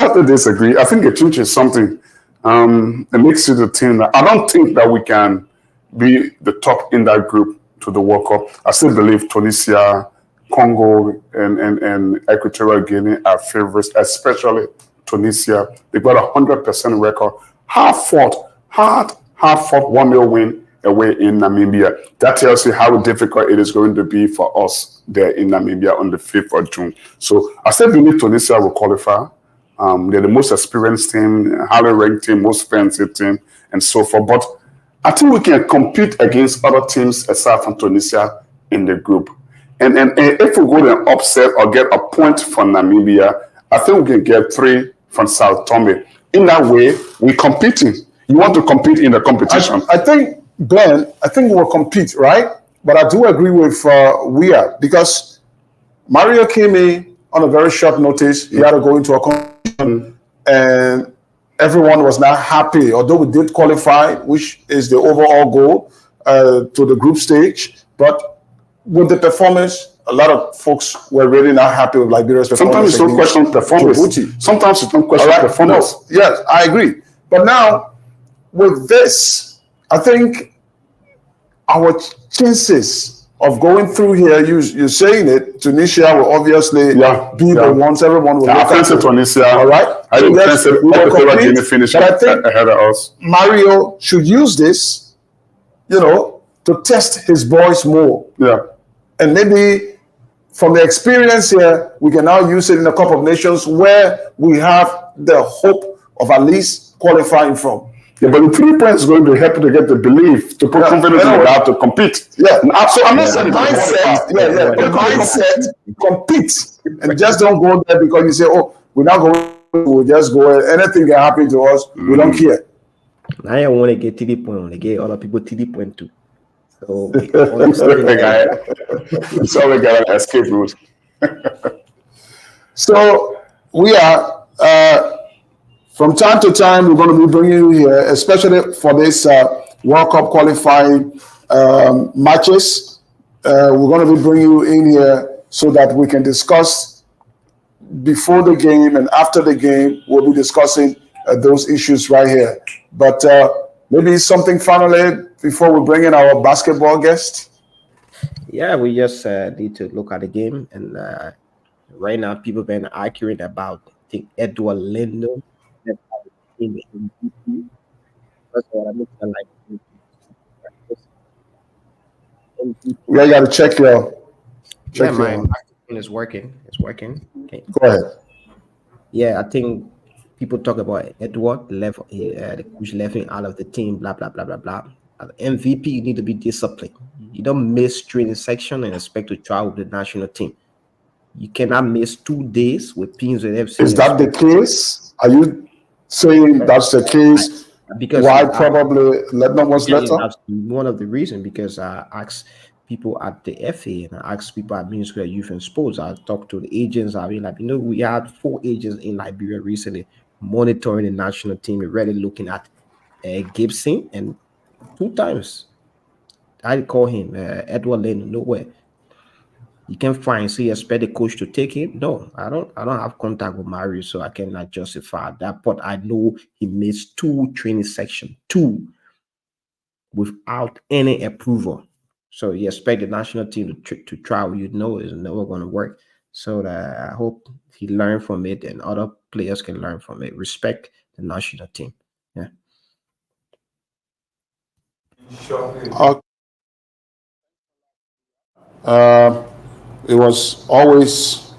have to disagree. I think it changes something. It makes you the team. I don't think that we can be the top in that group to the World Cup. I still believe Tunisia, Congo, and Equatorial Guinea are favorites, especially Tunisia. They've got 100% record. Hard fought 1-0 win away in Namibia. That tells you how difficult it is going to be for us there in Namibia on the 5th of June. So I still believe Tunisia will qualify. They're the most experienced team, highly ranked team, most fancy team, and so forth. But I think we can compete against other teams aside from Tunisia in the group. And if we go to an upset or get a point from Namibia, I think we can get 3 from Sao Tome. In that way, we're competing. You want to compete in the competition. I think, Ben, we'll compete, right? But I do agree with Weah, because Mario came in on a very short notice. He had to go into a competition, and everyone was not happy. Although we did qualify, which is the overall goal to the group stage, but with the performance, a lot of folks were really not happy with Liberia's performance. Sometimes you don't question performance. Djibouti. Sometimes you don't question performance. No, yes, I agree. But now, with this, I think our chances of going through here, you're saying it, Tunisia will obviously be the ones everyone will look at. Tunisia. All right? I think Guinea finished ahead of us. Mario should use this, to test his boys more. Yeah. And maybe from the experience here, we can now use it in the Cup of Nations where we have the hope of at least qualifying from. Yeah, but the 3 points is going to help you to get the belief, to put confidence in how to compete. Yeah. So I'm not saying the mindset, compete. And just don't go there because you say, oh, we're not going, we'll just go. Anything can happen to us. We don't care. Now I want to get 3 points. I want to get other people 3 points too. So so we got an escape route. So we are from time to time we're going to be bringing you here, especially for this World Cup qualifying matches. We're going to be bringing you in here so that we can discuss before the game and after the game. We'll be discussing those issues right here. But maybe something finally before we bring in our basketball guest. Yeah, we just need to look at the game, and right now people been arguing about, I think, Edward Lindo. That's what I'm looking like. Yeah, you got to check your. My microphone is working. It's working. Okay. Go ahead. Yeah, I think people talk about Edward left, the coach left him out of the team. Blah blah blah blah blah. As MVP, you need to be disciplined. You don't miss training section and expect to travel with the national team. You cannot miss 2 days with teams with FC. Is that the case? Are you saying that's the case? Because why probably Lebanon was let up? That's one of the reasons, because I asked people at the FA and I asked people at Ministry of Youth and Sports. I talked to the agents. I mean, we had 4 agents in Liberia recently monitoring the national team, really looking at Gibson, and 2 times I call him Edward Lane. Nowhere. You can find. So you expect the coach to take him? No, I don't have contact with Mario, so I cannot justify that. But I know he missed 2 training sections, 2, without any approval. So you expect the national team to travel, it's never going to work. So I hope he learned from it and other players can learn from it. Respect the national team. Yeah.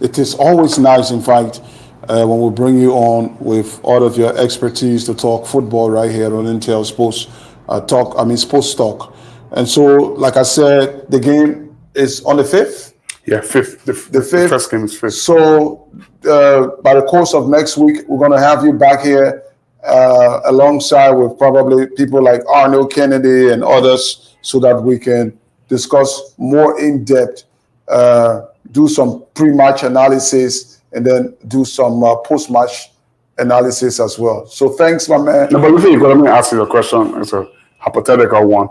It is always nice, in fact, when we bring you on with all of your expertise to talk football right here on Intel Sports Sports Talk. And so, like I said, the game is on the 5th. Yeah, 5th. The 5th. The first game is 5th. So, by the course of next week, we're going to have you back here alongside with probably people like Arnold Kennedy and others, so that we can discuss more in depth, do some pre-match analysis, and then do some post-match analysis as well. So thanks, my man. No, but before you go, let me ask you a question. It's a hypothetical one.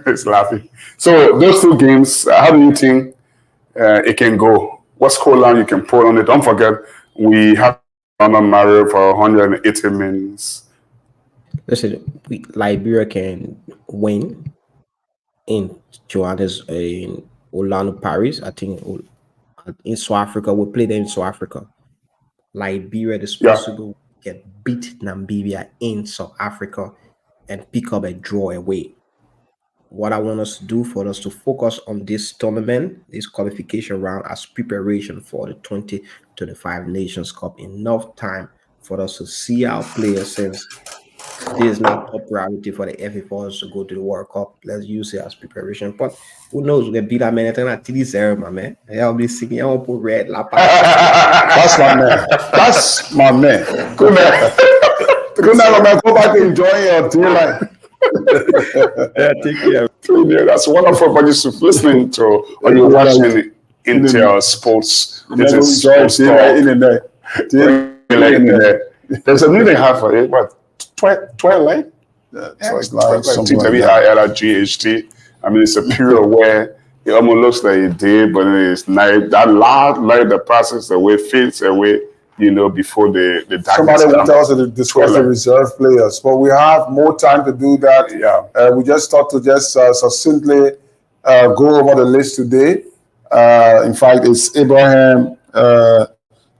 It's laughing. So those 2 games, how do you think it can go? What scoreline you can put on it? Don't forget, we have on Mario for 180 minutes. Listen, Liberia can win in Orlando, Paris. I think in South Africa, we play them in South Africa. Liberia is possible get beat Namibia in South Africa and pick up a draw away. what I want us to do for us to focus on this tournament, this qualification round, as preparation for the 2025 Nations Cup. Enough time for us to see our players, since this is not top priority for the FA for us to go to the World Cup. Let's use it as preparation. But who knows? We can beat that man at 3-0, my man. I'll be singing. I'll put red. That's my man. That's my man. Good man. Good night, man. Go back and enjoy your daylight. Yeah, take care. Yeah, that's wonderful. But just listening to or you're watching Intel Sports. This is Sports Talk. There's a new thing for it. What? Twilight? Twilight. Something that we had at GHT. I mean, it's a period where it almost looks like a day, but it's night. That loud light that passes away, fades away, before the darkness. Somebody wants us to discuss the reserve players, but we have more time to do that. Yeah. We just thought to just succinctly go over the list today. In fact, it's Abraham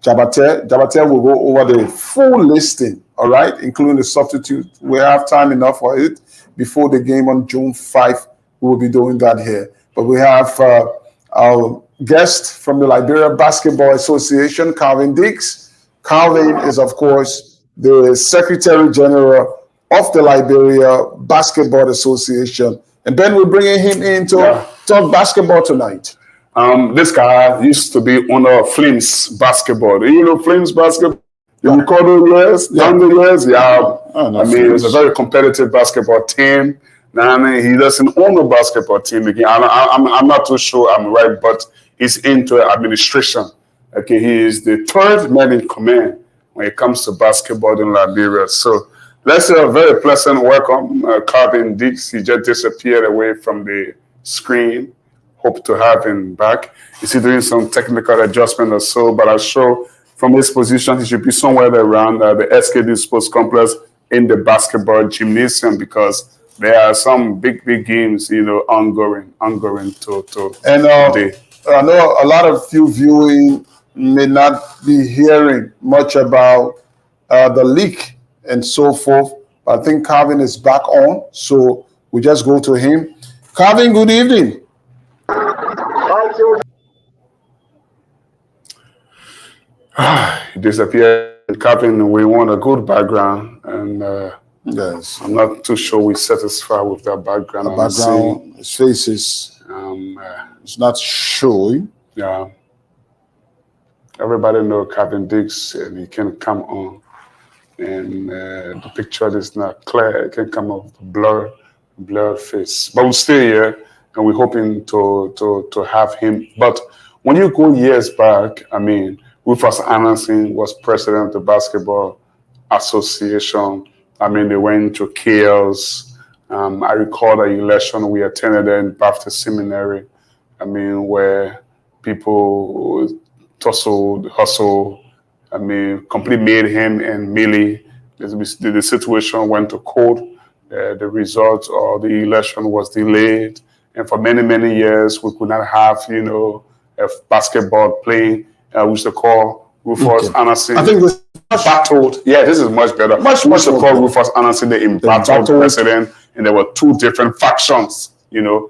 Jabate. Jabate will go over the full listing, all right, including the substitute. We have time enough for it before the game on June 5. We will be doing that here. But we have our guest from the Liberia Basketball Association, Calvin Dix. Calvin is, of course, the Secretary General of the Liberia Basketball Association. And Ben, we're bringing him in to talk basketball tonight. This guy used to be owner of Flames Basketball. Do you know Flames Basketball? You recall those years? Down the years? Yeah. I mean, it's a very competitive basketball team. Now, I mean, he doesn't own a basketball team again. I'm not too sure I'm right, but he's into administration. Okay, he is the third man in command when it comes to basketball in Liberia. So let's say a very pleasant welcome, Calvin Dix. He just disappeared away from the screen. Hope to have him back. Is he doing some technical adjustment or so? But I'm sure from his position, he should be somewhere around the SKD Sports Complex in the basketball gymnasium, because there are some big games, ongoing to and I know a lot of you viewing may not be hearing much about the league and so forth. I think Calvin is back on, so we just go to him. Calvin, good evening. He disappeared. Calvin, we want a good background, and yes, I'm not too sure we're satisfied with that background. His face is it's not showing. Yeah. Everybody know Calvin Dix, and he can come on, and the picture is not clear. It can come up blurred face. But we're still here, and we're hoping to have him. But when you go years back, I mean, Rufus Anderson was president of the Basketball Association. I mean, they went to chaos. I recall the election we attended in Baptist Seminary. I mean, where people hustle. I mean, completely made him and Millie. The situation went to court. The result of the election was delayed. And for many, many years, we could not have, a basketball playing. We used to call Rufus Anderson. I think this embattled. Yeah, this is much better. We used to call Rufus Anderson the embattled president. And there were two different factions, the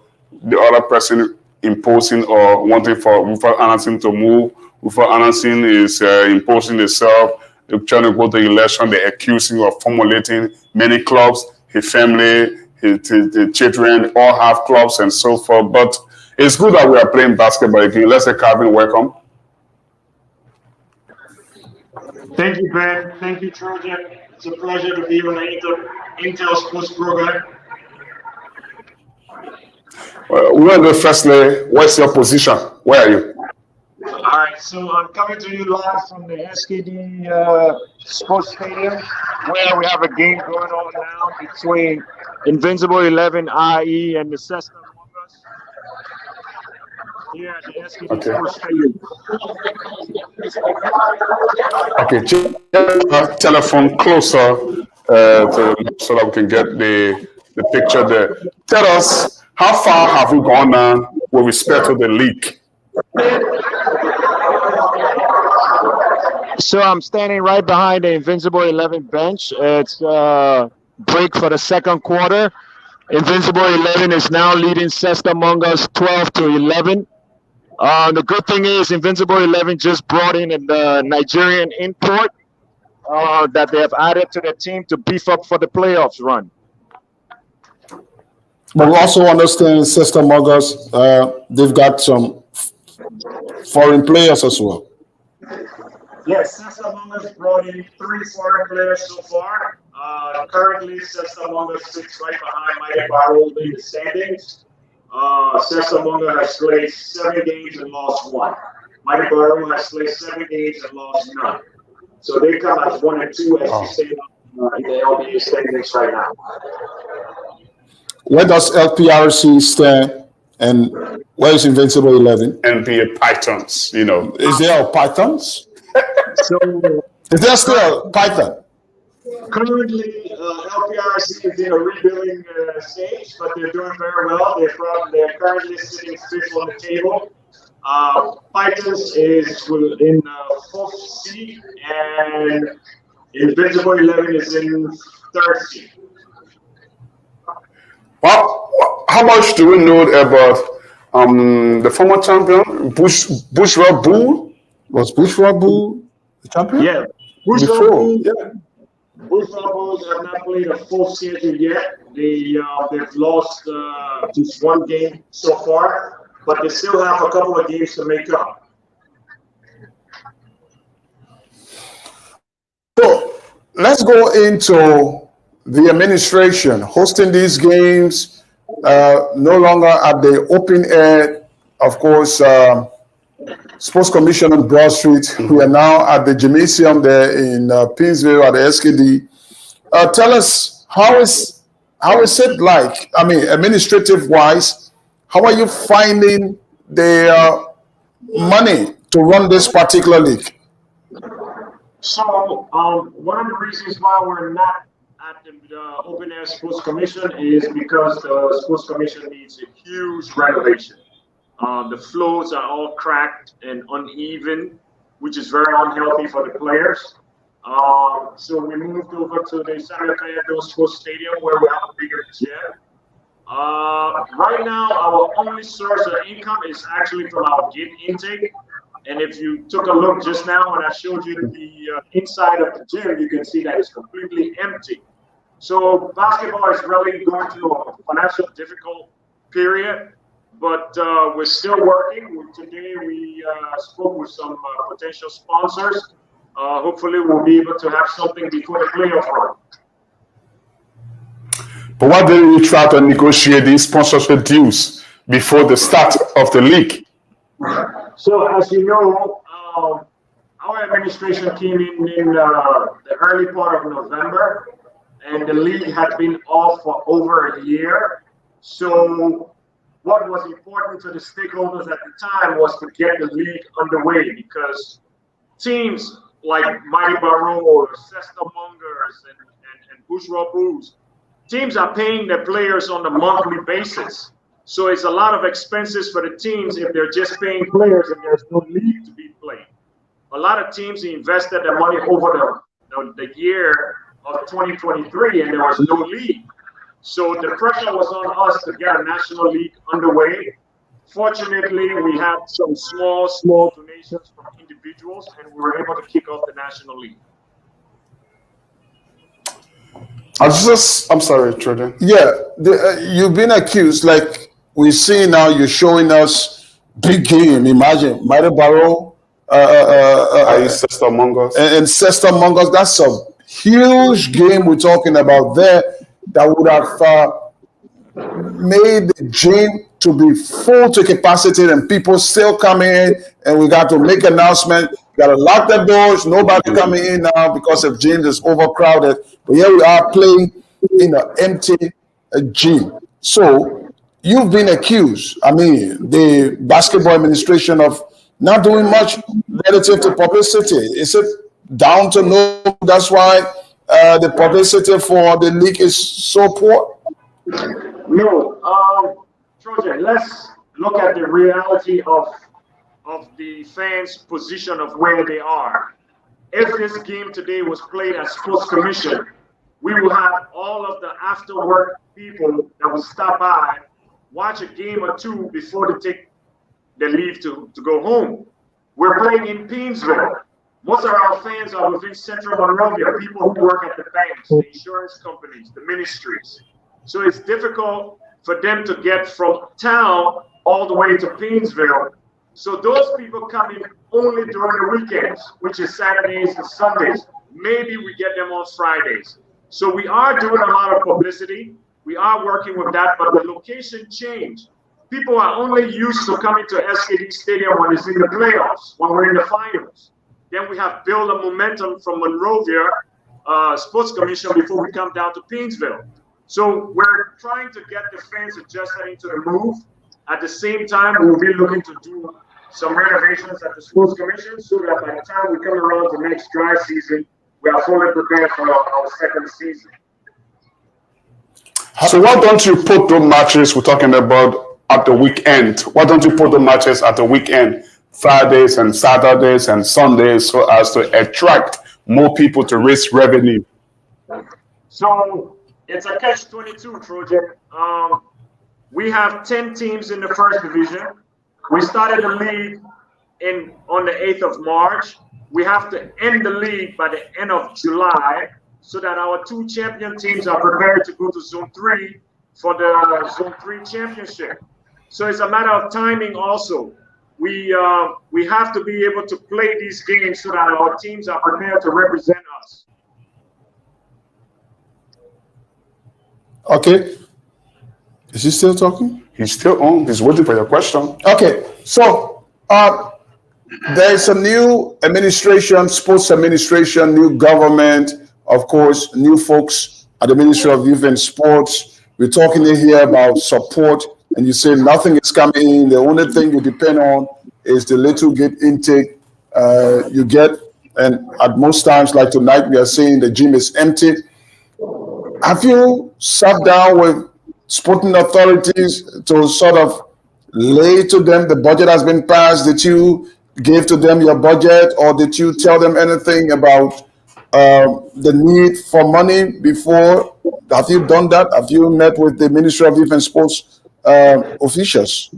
other person imposing or wanting for Rufus Anderson to move. Rufus Anderson is imposing himself. They're trying to go to the election. They accuse him of formulating many clubs. His family, his children all have clubs and so forth. But it's good that we are playing basketball again. Let's say, Calvin, welcome. Thank you, Ben. Thank you, Trojan. It's a pleasure to be on the Intel Sports program. Well, we want to go firstly. What's your position? Where are you? All right, so I'm coming to you live from the SKD Sports Stadium, where we have a game going on now between Invincible 11 IE and the Cessna Columbus. Here at the SKD Sports Stadium. Okay, telephone closer so that we can get the picture there. Tell us, how far have we gone now with respect to the league? So I'm standing right behind the Invincible 11 bench. It's break for the second quarter. Invincible 11 is now leading Cesta Mongas 12-11. The good thing is Invincible 11 just brought in the Nigerian import that they have added to the team to beef up for the playoffs run. But we also understand Cesta Mongas, they've got some foreign players as well. Yes, Cesta Mongas brought in 3 foreign players so far. Currently, Cesta Mongas sits right behind Mighty Barrow in the standings. Cesta Mongas has played 7 games and lost 1. Mighty Barrow has played 7 games and lost none. So they come as 1 and 2 as we stand in the LBA standings right now. Where does LPRC stand, and where is Invincible 11? NBA Pythons, you know. Is there a Pythons? So Is there still a Python? currently, LPRC is in a rebuilding stage, but they're doing very well. They're currently sitting 5th on the table. Pythons is in 4th seed, and Invincible 11 is in 3rd seed. Well, how much do we know about the former champion, Bushra Bull? Was Bushra Bull the champion? Yeah, Before, yeah. Bushra Bulls have not played a full schedule yet. They've lost just 1 game so far, but they still have a couple of games to make up. So let's go into the administration hosting these games, no longer at the open air. Of course, Sports Commission on Broad Street. We are now at the gymnasium there in Pinsville at the SKD. Tell us, how is it like? I mean, administrative wise, how are you finding the money to run this particular league? So one of the reasons why we're not at the Open Air Sports Commission is because the Sports Commission needs a huge renovation. The floors are all cracked and uneven, which is very unhealthy for the players. So we moved over to the Samuel Kayado Sports Stadium where we have a bigger gym. Right now, our only source of income is actually from our gate intake. And if you took a look just now when I showed you the inside of the gym, you can see that it's completely empty. So basketball is really going through a financial difficult period, but we're still working. Today we spoke with some potential sponsors. Hopefully we'll be able to have something before the playoff run. But why didn't you try to negotiate these sponsorship deals before the start of the league? So as you know, our administration came in the early part of November, and the league had been off for over a year. So what was important to the stakeholders at the time was to get the league underway, because teams like Mighty Barrow, Cesta Mongas, and Bushra Bulls, teams are paying their players on a monthly basis. So it's a lot of expenses for the teams if they're just paying players and there's no league to be played. A lot of teams invested their money over the year of 2023 and there was no league. So the pressure was on us to get a national league underway. Fortunately, we had some small donations from individuals and we were able to kick off the national league. I'm sorry, Jordan. Yeah, you've been accused, like we see now, you're showing us big game. Imagine Mighty Barrow Cesta Mongas. and Cesta Mongas. That's a huge game we're talking about there that would have made the gym to be full to capacity and people still coming in, and we got to make an announcement. We got to lock the doors. Nobody coming in now because the gym is overcrowded. But here we are playing in an empty gym. So you've been accused, I mean, the basketball administration, of not doing much relative to publicity. Is it down to no? That's why the publicity for the league is so poor? No, Trojan, let's look at the reality of the fans' position of where they are. If this game today was played at Sports Commission, we will have all of the after work people that will stop by, watch a game or two before they take their leave to go home. We're playing in Painesville. Most of our fans are within Central Monrovia, people who work at the banks, the insurance companies, the ministries. So it's difficult for them to get from town all the way to Painesville. So those people come in only during the weekends, which is Saturdays and Sundays. Maybe we get them on Fridays. So we are doing a lot of publicity. We are working with that, but the location changed. People are only used to coming to SKD Stadium when it's in the playoffs, when we're in the finals. Then we have built a momentum from Monrovia Sports Commission before we come down to Painesville. So we're trying to get the fans adjusted into the move. At the same time, we'll be looking to do some renovations at the Sports Commission so that by the time we come around the next dry season, we are fully prepared for our second season. So why don't you put the matches we're talking about at the weekend? Why don't you put the matches at the weekend, Fridays and Saturdays and Sundays, so as to attract more people to raise revenue? So it's a catch-22, Trojan. We have 10 teams in the first division. We started the league on the 8th of March. We have to end the league by the end of July so that our 2 champion teams are prepared to go to Zone 3 for the Zone 3 championship. So it's a matter of timing also. We have to be able to play these games so that our teams are prepared to represent us. Okay. Is he still talking? He's still on. He's waiting for your question. Okay. So there's a new administration, sports administration, new government, of course, new folks at the Ministry of Youth and Sports. We're talking here about support, and you say nothing is coming in. The only thing you depend on is the little gate intake you get. And at most times, like tonight, we are saying the gym is empty. Have you sat down with sporting authorities to sort of lay to them the budget has been passed? Did you give to them your budget, or did you tell them anything about the need for money before? Have you done that? Have you met with the Ministry of Youth and Sports officials?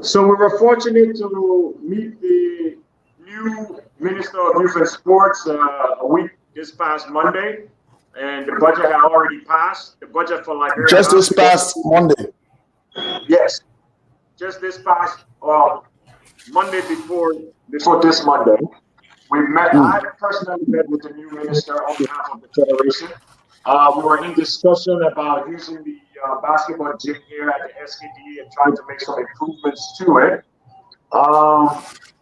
So we were fortunate to meet the new Minister of Youth and Sports a week this past Monday, and the budget had already passed. The budget for Liberia. Just this past Monday? Yes. Just this past Monday before this Monday. We met. I personally met with the new minister on behalf of the federation. We were in discussion about using the basketball gym here at the SKD and trying to make some improvements to it.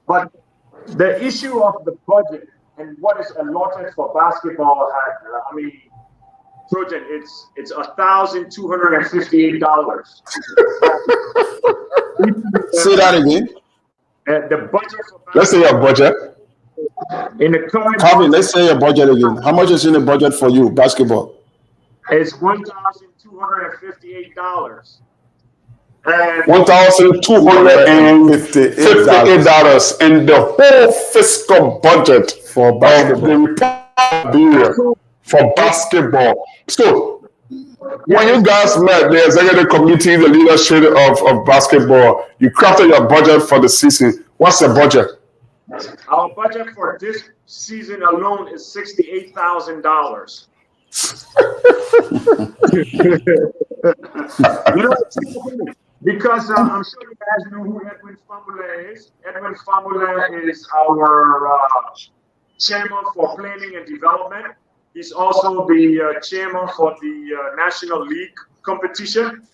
But the issue of the budget and what is allotted for basketball Trojan, it's $1,258. Say that again. The budget for basketball, Let's say your budget. in the current Calvin, let's say your budget again. How much is in the budget for you, basketball? It's $1,258. And $1,258 in the whole fiscal budget For basketball. for basketball. So when you guys met the executive committee, the leadership of basketball, you crafted your budget for the season. What's the budget? our budget for this season alone is $68,000. Because I'm sure you guys know who Edwin Famula is. Edwin Famula is our chairman for planning and development. He's also the chairman for the National League competition.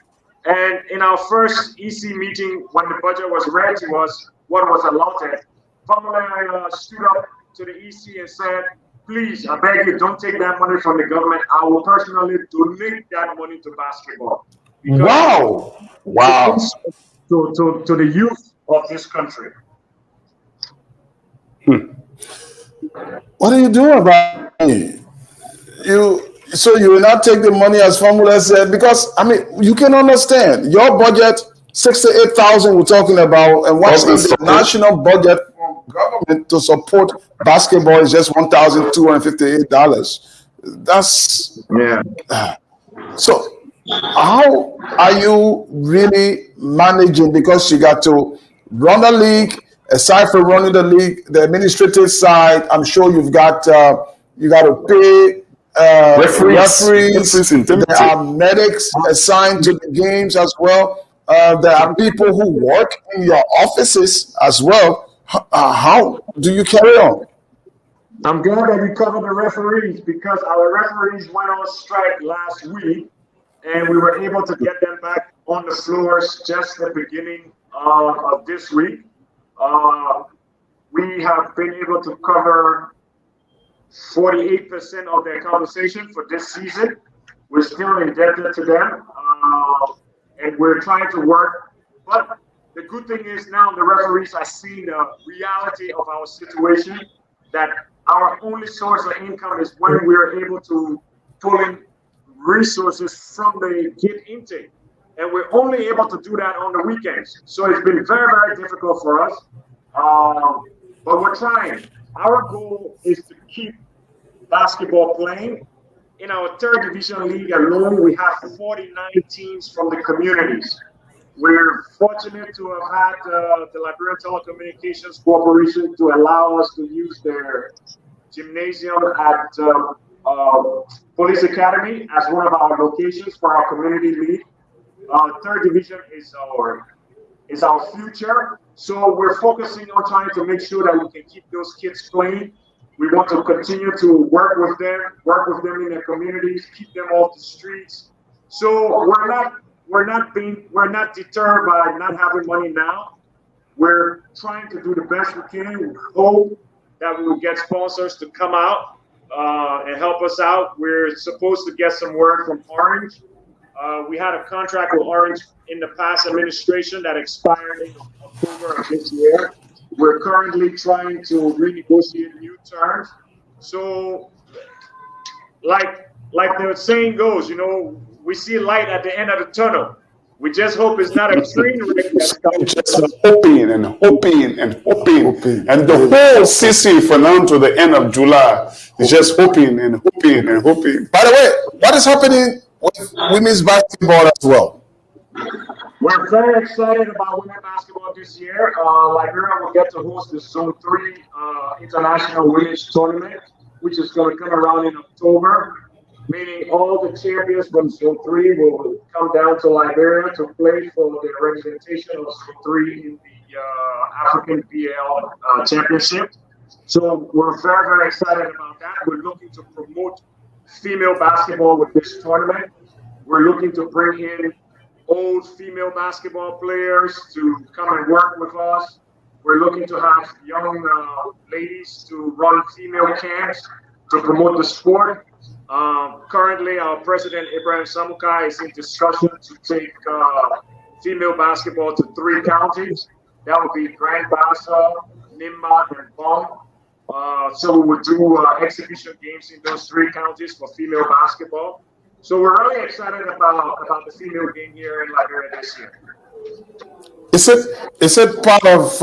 And in our first EC meeting, when the budget was read to us, what was allotted, Famula stood up to the EC and said, please, I beg you, don't take that money from the government. I will personally donate that money to basketball. Wow. To the youth of this country. What are you doing about it? So you will not take the money, as Famula said, because you can understand your budget, 68,000 we're talking about, and what's in the national budget from government to support basketball is just $1,258. That's Yeah. so. How are you really managing? Because you got to run the league. Aside from running the league, the administrative side, I'm sure you got to pay referees. in There are medics assigned to the games as well. There are people who work in your offices as well. How do you carry on? I'm glad that you covered the referees because our referees went on strike last week, and we were able to get them back on the floors just the beginning of this week. We have been able to cover 48% of their compensation for this season. We're still indebted to them, and we're trying to work. But the good thing is now the referees are seeing the reality of our situation, that our only source of income is when we're able to pull in resources from the kid intake. And we're only able to do that on the weekends. So it's been very, very difficult for us. But we're trying. Our goal is to keep basketball playing. In our third division league alone, we have 49 teams from the communities. We're fortunate to have had the Liberian Telecommunications Corporation to allow us to use their gymnasium at Police Academy as one of our locations for our community league. Third division is our future. So we're focusing on trying to make sure that we can keep those kids playing. We want to continue to work with them in their communities, keep them off the streets. So we're not deterred by not having money now. We're trying to do the best we can. We hope that we will get sponsors to come out and help us out. We're supposed to get some word from Orange. We had a contract with Orange in the past administration that expired in October of this year. We're currently trying to renegotiate new terms. So, like the saying goes, we see light at the end of the tunnel. We just hope it's not a train wreck that's coming. Just hoping and hoping and hoping. And the whole season from now to the end of July is just hoping and hoping and hoping. By the way, what is happening with women's basketball as well? We're very excited about women's basketball this year. Liberia will get to host the Zone 3 International Women's Tournament, which is going to come around in October, meaning all the champions from Zone 3 will come down to Liberia to play for the representation of Zone 3 in the African BAL Championship. So we're very, very excited about that. We're looking to promote female basketball with this tournament. We're looking to bring in old female basketball players to come and work with us. We're looking to have young ladies to run female camps to promote the sport. Currently, our president, Ibrahim Samukai, is in discussion to take female basketball to 3 counties. That would be Grand Bassa, Nimba, and Bong. So we would do exhibition games in those 3 counties for female basketball. So we're really excited about the female game here in Liberia this year. Is it part of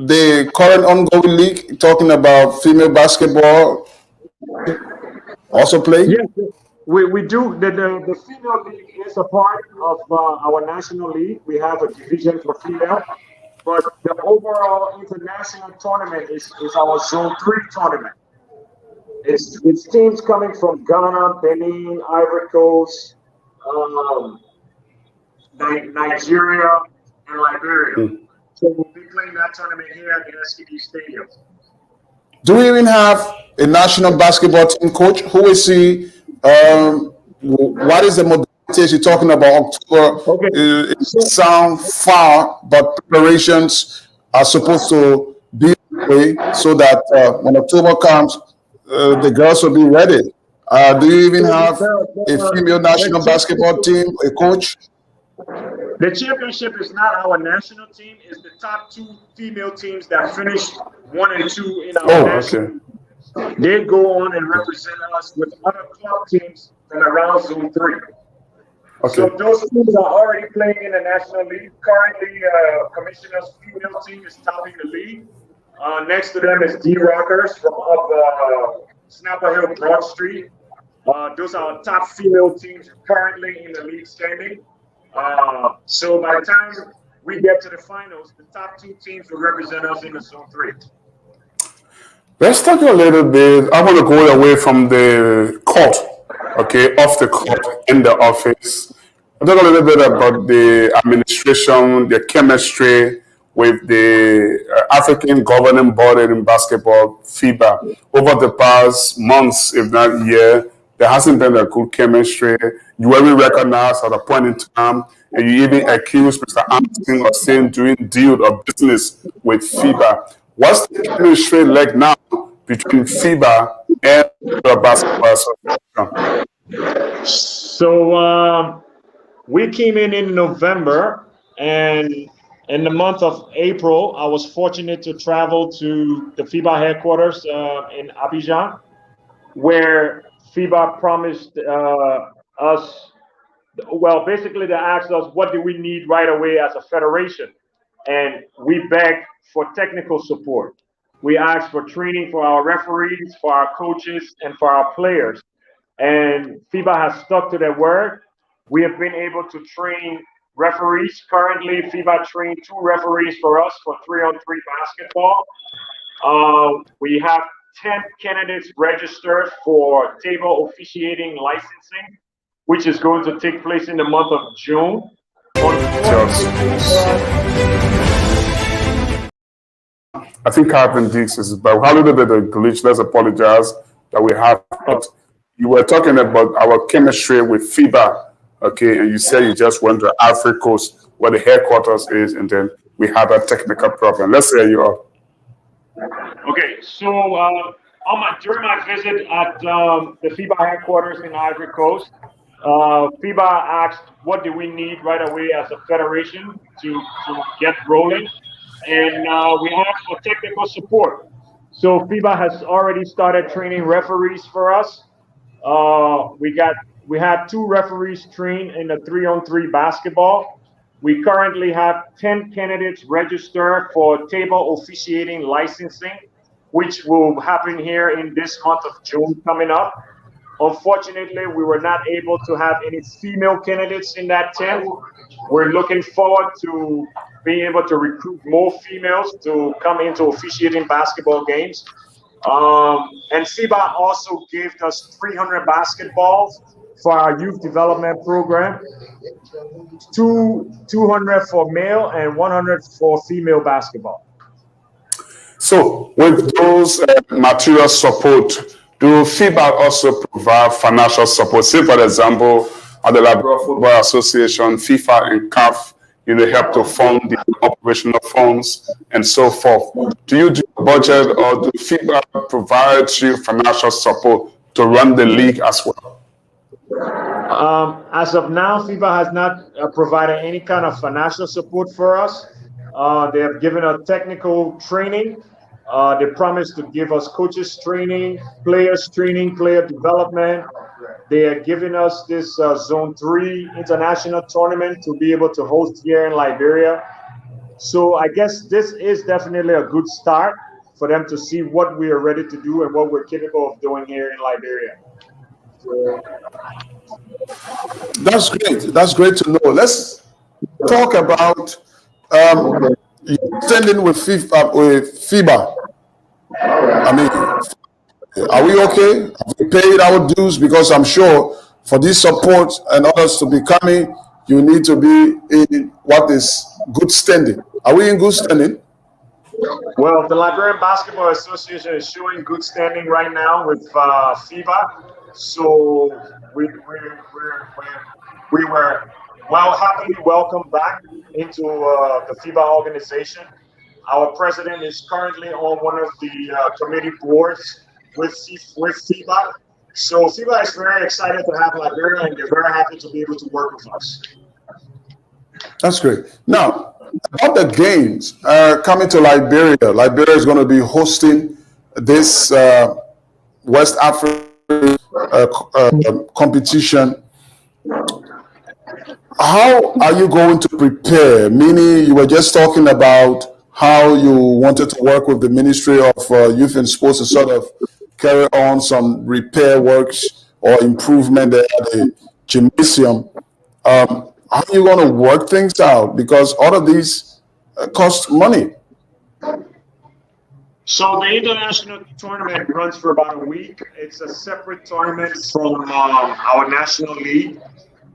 the current ongoing league talking about female basketball also playing? Yes, we do. The female league is a part of our national league. We have a division for female, but the overall international tournament is our Zone 3 tournament. It's teams coming from Ghana, Benin, Ivory Coast, Nigeria, and Liberia. So we'll be playing that tournament here at the SKD Stadium. Do we even have a national basketball team coach? Who is he? What is the modalities you're talking about? October, Okay. It sounds far, but preparations are supposed to be away so that when October comes, the girls will be ready. Do you even have a female national basketball team, a coach? The championship is not our national team. It's the top 2 female teams that finished 1 and 2 in our national. Okay. They go on and represent us with other club teams from around Zone 3. Okay. So those teams are already playing in the National League. Currently, Commissioner's female team is topping the league. Next to them is D Rockers from up Snapper Hill Broad Street. Those are our top female teams currently in the league standing. So by the time we get to the finals, the top 2 teams will represent us in the Zone 3. Let's talk a little bit. I want to go away from the court, okay, off the court, in the office. I'll talk a little bit about the administration, the chemistry with the African governing body in basketball, FIBA. Over the past months, if not year, there hasn't been a good chemistry. You were recognized at a point in time, and you even accused Mr. Anderson of saying doing deal or business with FIBA. What's the chemistry like now between FIBA and the basketball association? So we came in November, and in the month of April, I was fortunate to travel to the FIBA headquarters in Abidjan, where FIBA promised us, well, basically they asked us, what do we need right away as a federation? And we begged for technical support. We asked for training for our referees, for our coaches, and for our players. And FIBA has stuck to their word. We have been able to train referees. Currently, FIBA trained 2 referees for us for 3-on-3 basketball. We have 10 candidates registered for table officiating licensing, which is going to take place in the month of June. I think Calvin Dix is back. How did the glitch? Let's apologize that we have. You were talking about our chemistry with FIBA, okay, and you said you just went to Africa Coast, where the headquarters is, and then we had a technical problem. Let's hear you out. Okay, so during my visit at the FIBA headquarters in Ivory Coast, FIBA asked, what do we need right away as a federation to get rolling? And we asked for technical support. So FIBA has already started training referees for us. We had 2 referees trained in the 3-on-3 basketball. We currently have 10 candidates registered for table officiating licensing, which will happen here in this month of June coming up. Unfortunately, we were not able to have any female candidates in that 10. We're looking forward to being able to recruit more females to come into officiating basketball games. And FIBA also gave us 300 basketballs for our youth development program, 200 for male and 100 for female basketball. So with those material support, do FIBA also provide financial support? Say, for example, at the Liberia Football Association, FIFA and CAF, help to fund the operational funds and so forth. Do you do a budget, or do FIBA provide you financial support to run the league as well? As of now, FIBA has not provided any kind of financial support for us. They have given us technical training. They promised to give us coaches training, player development. They are giving us this Zone 3 international tournament to be able to host here in Liberia. So I guess this is definitely a good start for them to see what we are ready to do and what we're capable of doing here in Liberia. That's great. That's great to know. Let's talk about standing with FIBA. I mean, are we okay? Have we paid our dues? Because I'm sure for this support and others to be coming, you need to be in what is good standing. Are we in good standing? Well, the Liberian Basketball Association is showing good standing right now with FIBA. So we were happily welcomed back into the FIBA organization. Our president is currently on one of the committee boards with FIBA. So FIBA is very excited to have Liberia, and they're very happy to be able to work with us. That's great. Now, about the games coming to Liberia, Liberia is going to be hosting this West African competition. How are you going to prepare? Meaning, you were just talking about how you wanted to work with the Ministry of Youth and Sports to sort of carry on some repair works or improvement there at the gymnasium. How are you going to work things out? Because all of these cost money. So the international tournament runs for about a week. It's a separate tournament from our national league.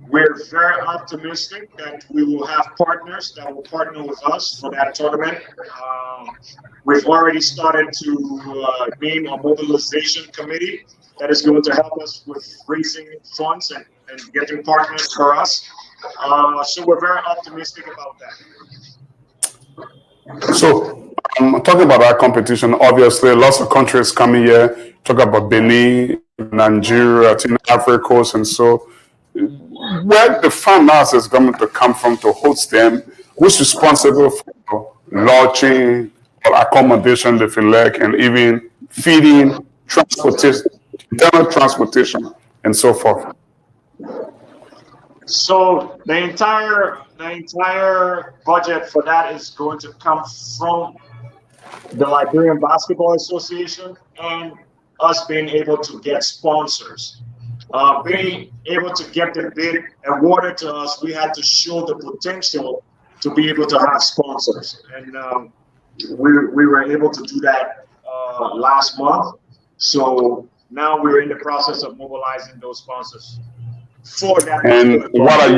We're very optimistic that we will have partners that will partner with us for that tournament. We've already started to name a mobilization committee that is going to help us with raising funds and getting partners for us. So we're very optimistic about that. So, talking about our competition, obviously, lots of countries coming here. Talk about Benin, Nigeria, Ivory Coast, and so. Where the finance is going to come from to host them? Who's responsible for lodging or accommodation, if you like, and even feeding, transportation, internal transportation, and so forth? So the entire budget for that is going to come from the Liberian Basketball Association and us being able to get sponsors. Being able to get the bid awarded to us, we had to show the potential to be able to have sponsors, and we were able to do that last month. So now we're in the process of mobilizing those sponsors for that. And what are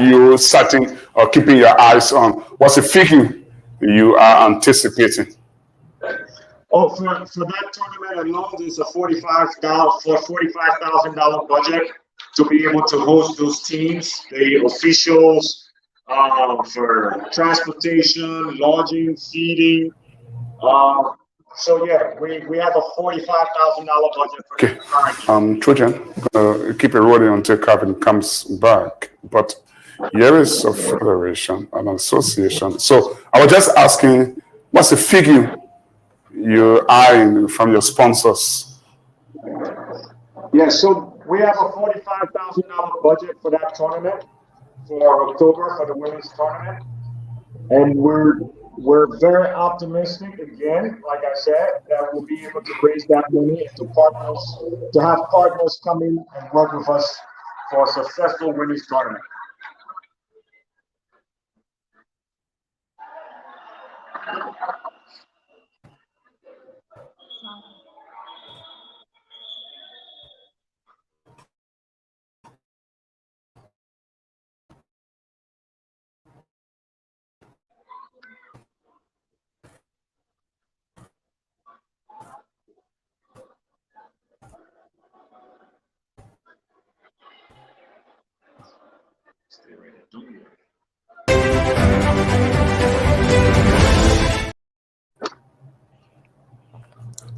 you setting or keeping your eyes on? What's the figure you are anticipating? Oh, for that tournament alone, there's a $45,000 budget to be able to host those teams, the officials, for transportation, lodging, feeding. So yeah, we have a $45,000 budget for Okay, Trojan, keep it rolling until Calvin comes back. But here is a federation, an association. So I was just asking, what's the figure you're eyeing from your sponsors? Yeah, so we have a $45,000 budget for that tournament for October for the women's tournament, and we're very optimistic again, like I said, that we'll be able to raise that money and to have partners come in and work with us for a successful women's tournament.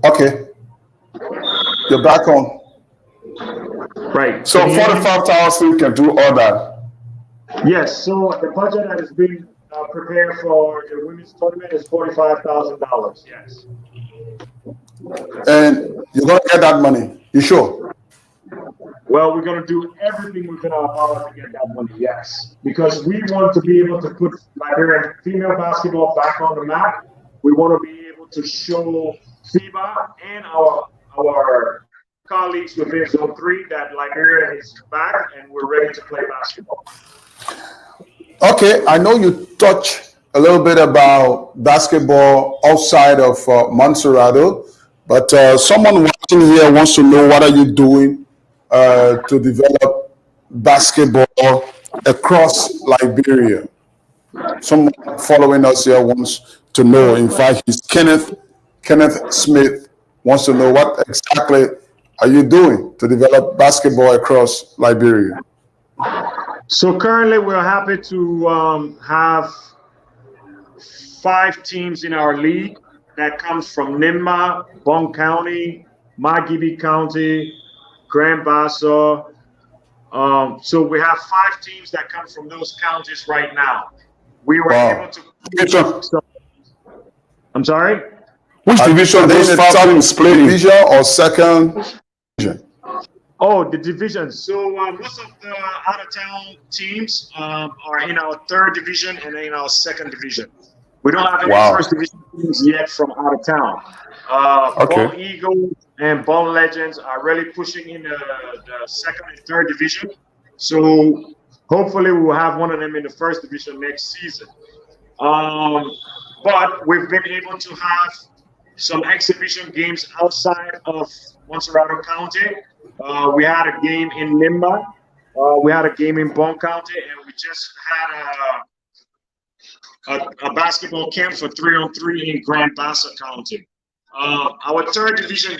Okay, you're back on. Right. So 45,000 can do all that. Yes. So the budget that has been prepared for the women's tournament is $45,000. Yes. And you're going to get that money. You sure? Well, we're going to do everything within our power to get that money. Yes, because we want to be able to put Liberian female basketball back on the map. We want to be able to show FIBA and our colleagues within Zone 3 that Liberia is back and we're ready to play basketball. Okay, I know you touched a little bit about basketball outside of Montserrado, but someone watching here wants to know, what are you doing to develop basketball across Liberia? Someone following us here wants to know. In fact, it's Kenneth Smith wants to know, what exactly are you doing to develop basketball across Liberia? So currently we're happy to have 5 teams in our league that comes from Nimba, Bong County, Magibi County, Grand Bassa. So we have 5 teams that come from those counties right now. We were able to. I'm sorry? Which division those 5 teams play in? Division or second division? Oh, the division. So most of the out-of-town teams are in our 3rd division and in our 2nd division. We don't have any Wow. first division teams yet from out of town. Okay. Bone Eagles and Bone Legends are really pushing in the second and third division. So hopefully we'll have one of them in the first division next season. But we've been able to have some exhibition games outside of Montserrado County. We had a game in Nimba. We had a game in Bone County, and we just had a basketball camp for 3-on-3 in Grand Bassa County. Our third division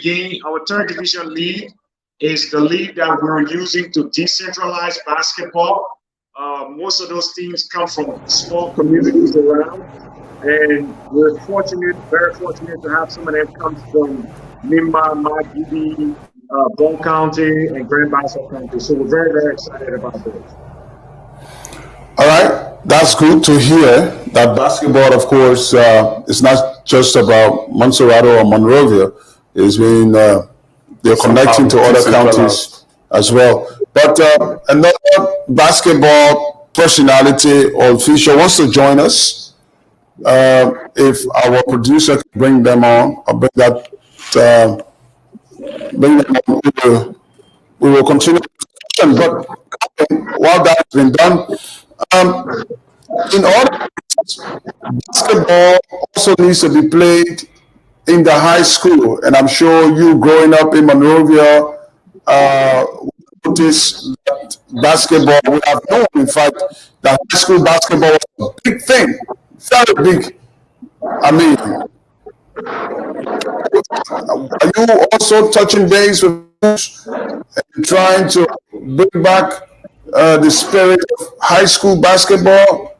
league is the league that we're using to decentralize basketball. Most of those teams come from small communities around, and we're very fortunate to have some of them come from Nimba, Magidi, Bone County, and Grand Bassa County. So we're very, very excited about this. All right, that's good to hear that basketball, of course, is not just about Montserrado or Monrovia. It's been they're connecting to other counties as well. But another basketball personality or official wants to join us. If our producer can bring them on, I'll bring that. Bring them on. We will continue the discussion. But while that has been done, in order, basketball also needs to be played in the high school, and I'm sure you growing up in Monrovia noticed that basketball. We have known, in fact, that high school basketball was a big thing, very big. I mean, are you also touching base with and trying to bring back the spirit of high school basketball?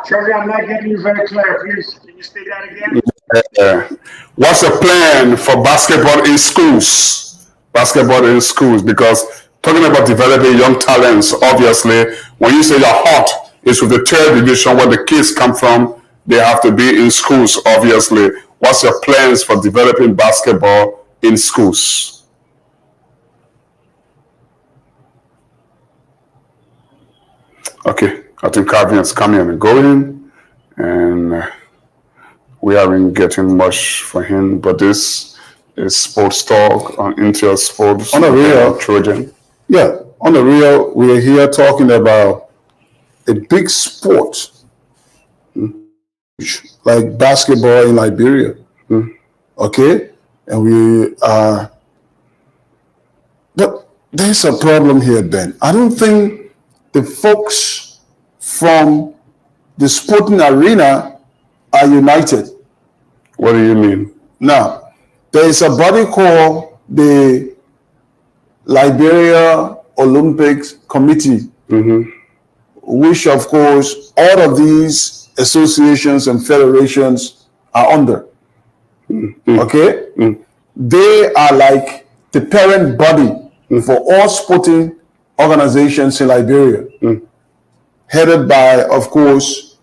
Trevor, I'm not getting you very clear. Please, can you say that again? What's the plan for basketball in schools? Basketball in schools, because talking about developing young talents, obviously, when you say you're hot, it's with the third division where the kids come from. They have to be in schools, obviously. What's your plans for developing basketball in schools? Okay, I think Calvin is coming and going, and we aren't getting much for him, but this is Sports Talk on Intel Sports. On a real, Trojan. Yeah, on the real, we are here talking about a big sport like basketball in Liberia. Okay? And we are, but there's a problem here, Ben. I don't think the folks from the sporting arena are united. What do you mean? Now, there is a body called the Liberia Olympics Committee, which, of course, all of these associations and federations are under. Okay? They are like the parent body for all sporting organizations in Liberia, headed by, of course,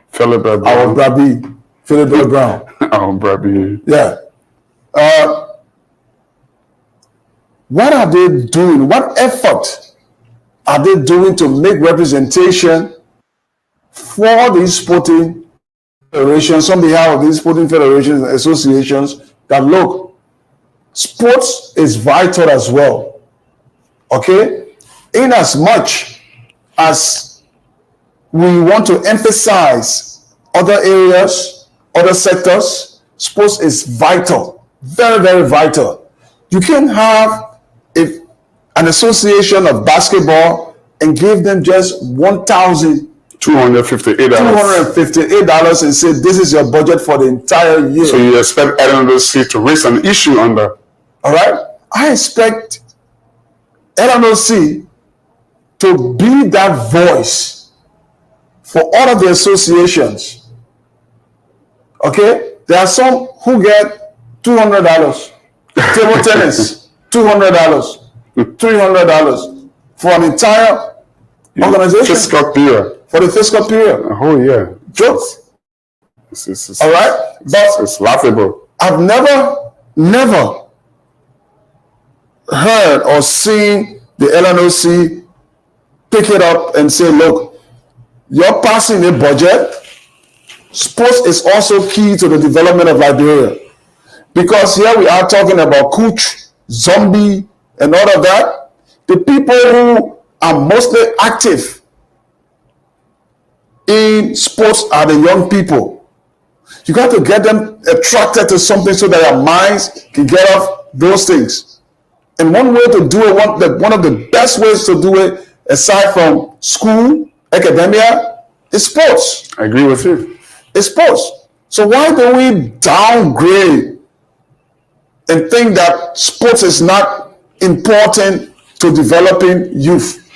Philip our Brabi, Philip Brown. Our Brabi. Yeah. What are they doing? What effort are they doing to make representation for these sporting federations on behalf of these sporting federations and associations that look, sports is vital as well. Okay? In as much as we want to emphasize other areas, other sectors, sports is vital, very, very vital. You can have an association of basketball and give them just $1,258 and say this is your budget for the entire year. So you expect LNOC to raise an issue on that? All right. I expect LNOC to be that voice for all of the associations. Okay? There are some who get $200. Table tennis, $200, $300 for an entire organization. Fiscal period. For the fiscal period. Oh, yeah. Jokes. It's, All right? But it's laughable. I've never heard or seen the LNOC pick it up and say, look, you're passing a budget. Sports is also key to the development of Liberia. Because here we are talking about Cooch, Zombie, and all of that. The people who are mostly active in sports are the young people. You got to get them attracted to something so that their minds can get off those things. And one way to do it, one of the best ways to do it, aside from school, academia, is sports. I agree with you. It's sports. So why do we downgrade and think that sports is not important to developing youth?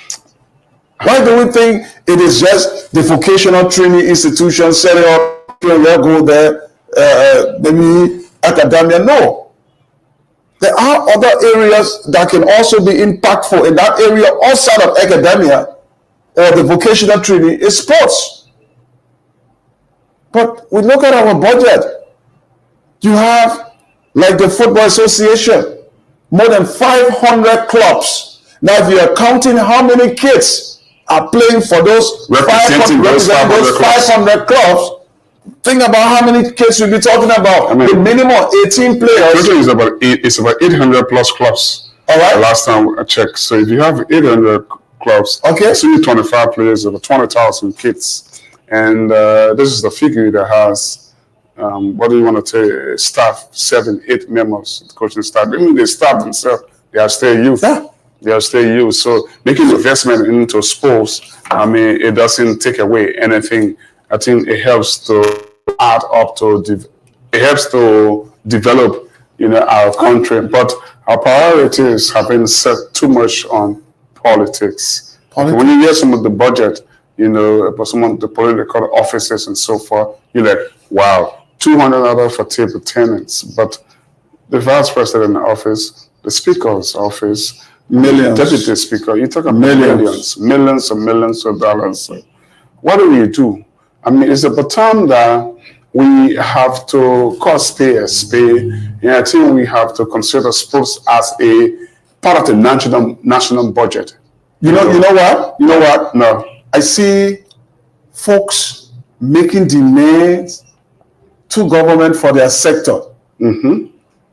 Why do we think it is just the vocational training institution setting up, go there, maybe academia? No. There are other areas that can also be impactful in that area outside of academia or the vocational training is sports. But we look at our budget. You have, like the Football Association, more than 500 clubs. Now, if you are counting how many kids are playing for those 500 clubs, think about how many kids we'll be talking about. I mean, the minimum 18 players. It's about 800 plus clubs. All right. The last time I checked. So if you have 800 clubs, okay, it's only 25 players, over 20,000 kids. And this is the figure that has, what do you want to say, staff, 7-8 members, the coaching staff. Even the staff themselves, they are still youth. Yeah. They are still youth. So making investment into sports, I mean, it doesn't take away anything. I think it helps to add up to, it helps to develop, our country. But our priorities have been set too much on politics. When you hear some of the budget, for some of the political offices and so forth, you're like, wow, $200 for table tenants. But the vice president office, the speaker's office, millions, deputy speaker, you talk about millions and millions of dollars. What do? I mean, it's about time that we have to call spade a spade. And I think we have to consider sports as a part of the national budget. You know what? You know what? No. I see folks making demands to government for their sector. Mm-hmm.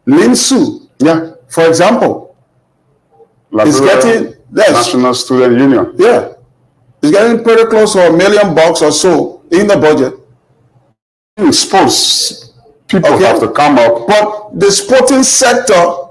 Linsu, yeah, for example, is getting National Student Union. Yeah, it's getting pretty close to $1 million or so in the budget. In sports, people have to come up, but the sporting sector,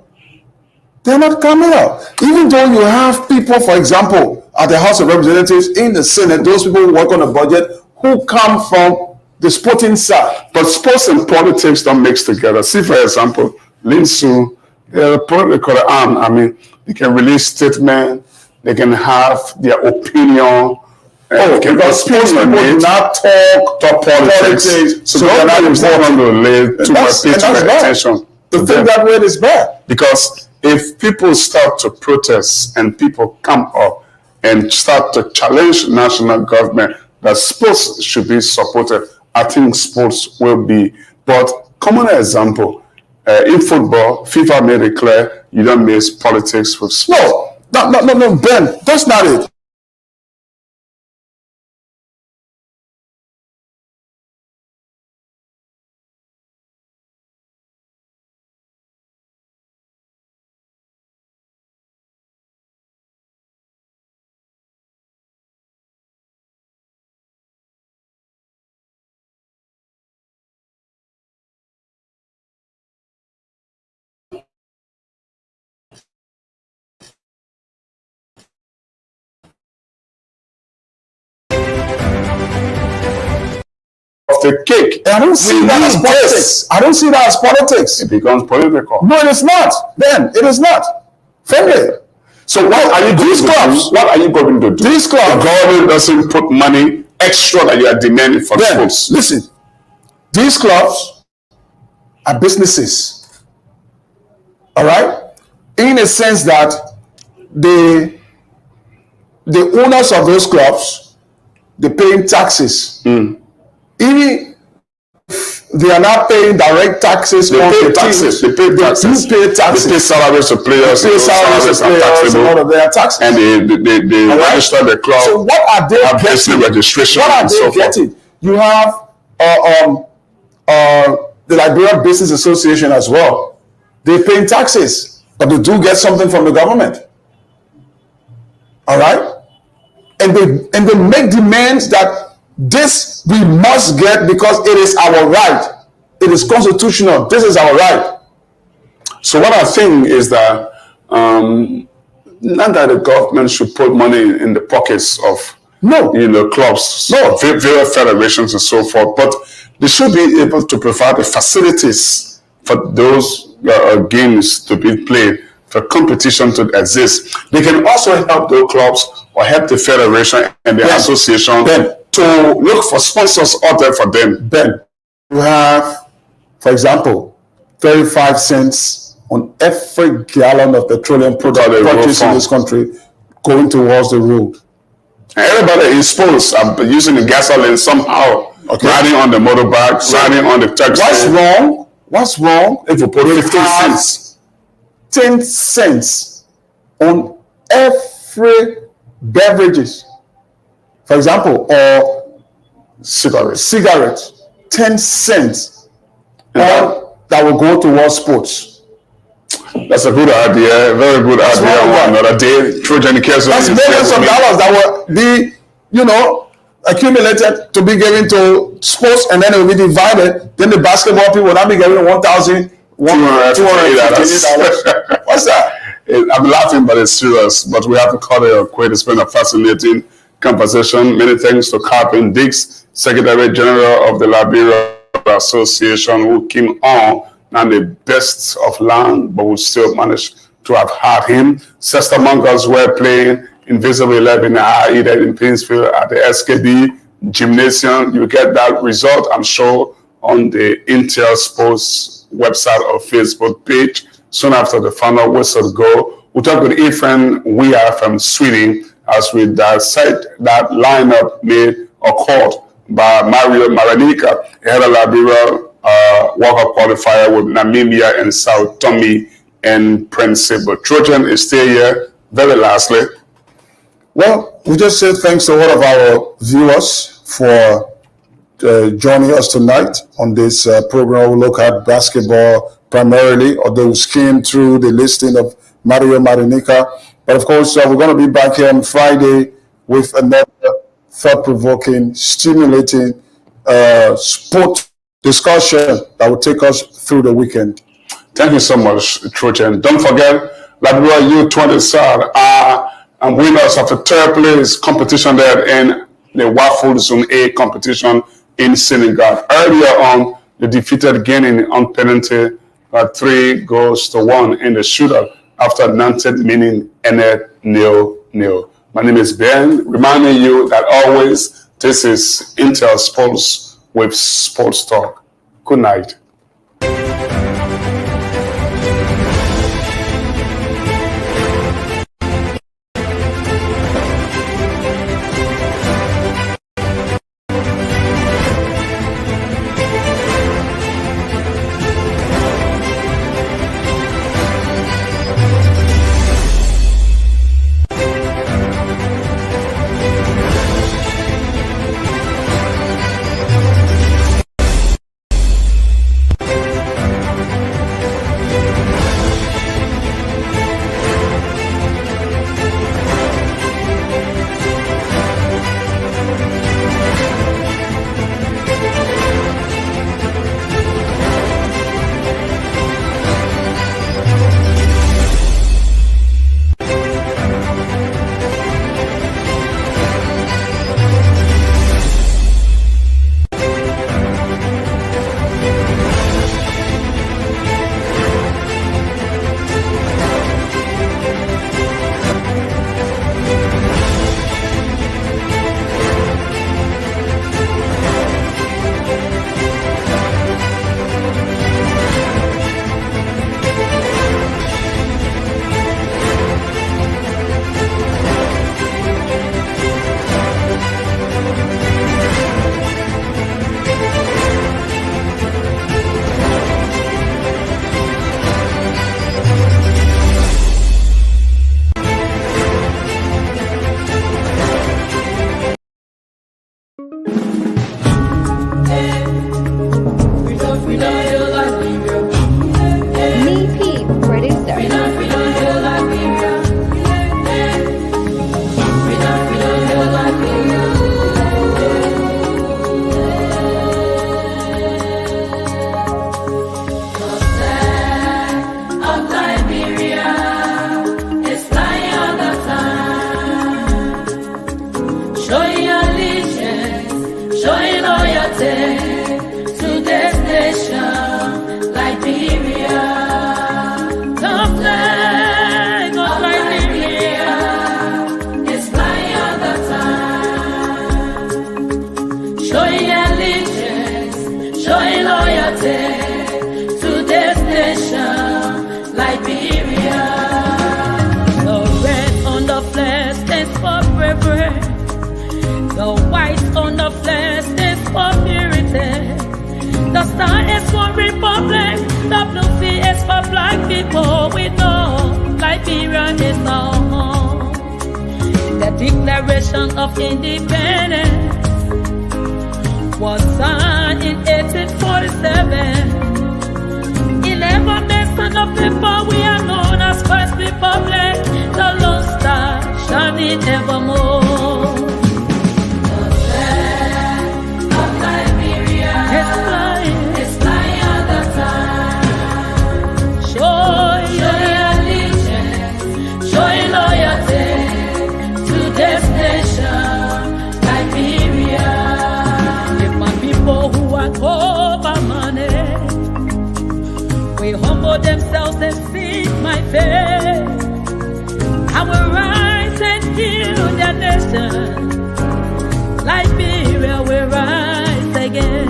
they're not coming up. Even though you have people, for example, at the House of Representatives, in the Senate, those people who work on the budget, who come from the sporting side. But sports and politics don't mix together. See, for example, Linsu, they're a political arm. I mean, they can release statements, they can have their opinion. Because sports people do not talk politics, so they're not important to lay too much attention. To think that way is bad. Because if people start to protest and people come up and start to challenge national government that sports should be supported, I think sports will be. But common example, in football, FIFA made it clear you don't mix politics with sports. No, Ben, that's not it. The cake. I don't see that as politics. I don't see that as politics. It becomes political. No, it is not. Ben, it is not. Friendly. So what are you these clubs? What are you going to do? These clubs. The government doesn't put money extra that you are demanding for sports. Listen, these clubs are businesses. All right? In a sense that the owners of those clubs, they're paying taxes. Even they are not paying direct taxes. They on pay the taxes. teams. They pay taxes. They pay taxes. They pay salaries to players. They pay salaries to players. And all of their taxes. And they register the club. So what are they have getting? Registration. What are and they so getting? You have the Liberian Business Association as well. They pay taxes, but they do get something from the government. All right, and they make demands that this we must get because it is our right. It is constitutional. This is our right. So what I think is that not that the government should put money in the pockets of clubs, various federations and so forth, but they should be able to provide the facilities for those games to be played, for competition to exist. They can also help those clubs or help the federation and the association to look for sponsors out there for them. Ben, you have, for example, 35 cents on every gallon of petroleum product purchased in this country going towards the road. And everybody is supposed to be using the gasoline somehow, riding on the motorbike, riding on the taxi. What's wrong if you put 15 cents? 10 cents on every beverages, for example, or cigarettes, 10 cents that will go towards sports. That's a good idea, very good idea. Another day, Trojan cares. That's millions of dollars that will be, accumulated to be given to sports, and then it will be divided. Then the basketball people will not be getting $1,258. What's that? I'm laughing, but it's serious. But we have to cut it quick. It's been a fascinating conversation. Many thanks to Carpin Dix, Secretary General of the Liberia Association, who came on, not the best of land, but we still managed to have had him. Sister Mongers were playing Invisible 11 either in Painesville at the SKB Gymnasium. You get that result, I'm sure, on the Intel Sports website or Facebook page. Soon after the final whistle go, we'll talk with Ephraim Weir from Sweden as we dissect that lineup made or called by Mario Maranika, ahead of Liberia World Cup qualifier with Namibia and Sao Tome and Principe. Trojan is still here. Very lastly, well, we just say thanks to all of our viewers for joining us tonight on this program. We'll look at basketball primarily, although we skim through the listing of Mario Marinica. But of course, we're going to be back here on Friday with another thought-provoking, stimulating sport discussion that will take us through the weekend. Thank you so much, Trojan. Don't forget, Liberia U20 side and winners of the third place competition there in the WAFL Zone A competition in Senegal. Earlier on, they defeated Guinea on penalty by 3-1 in the shootout after Nantes meaning ended 0-0. My name is Ben, reminding you that always this is Intel Sports with Sports Talk. Good night. Liberia is our home. The Declaration of Independence was signed in 1847. 11 nations of people, we are known as First Republic, the Lone Star shining evermore. The flag of Liberia is flying all the time. Showing allegiance, showing loyalty to this nation, Liberia. If my people who are over money, we humble themselves and seek my face, I will rise and heal their nation. Liberia will rise again.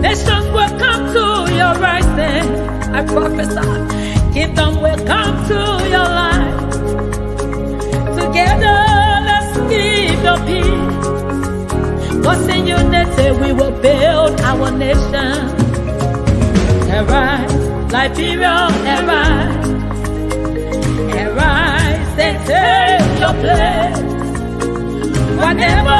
Nations will come to your rising. I prophesy. Kingdom will come to your life. Together, let's keep your peace. Cause in unity we will build our nation. Arise, Liberia, arise. Arise and take your place. Whatever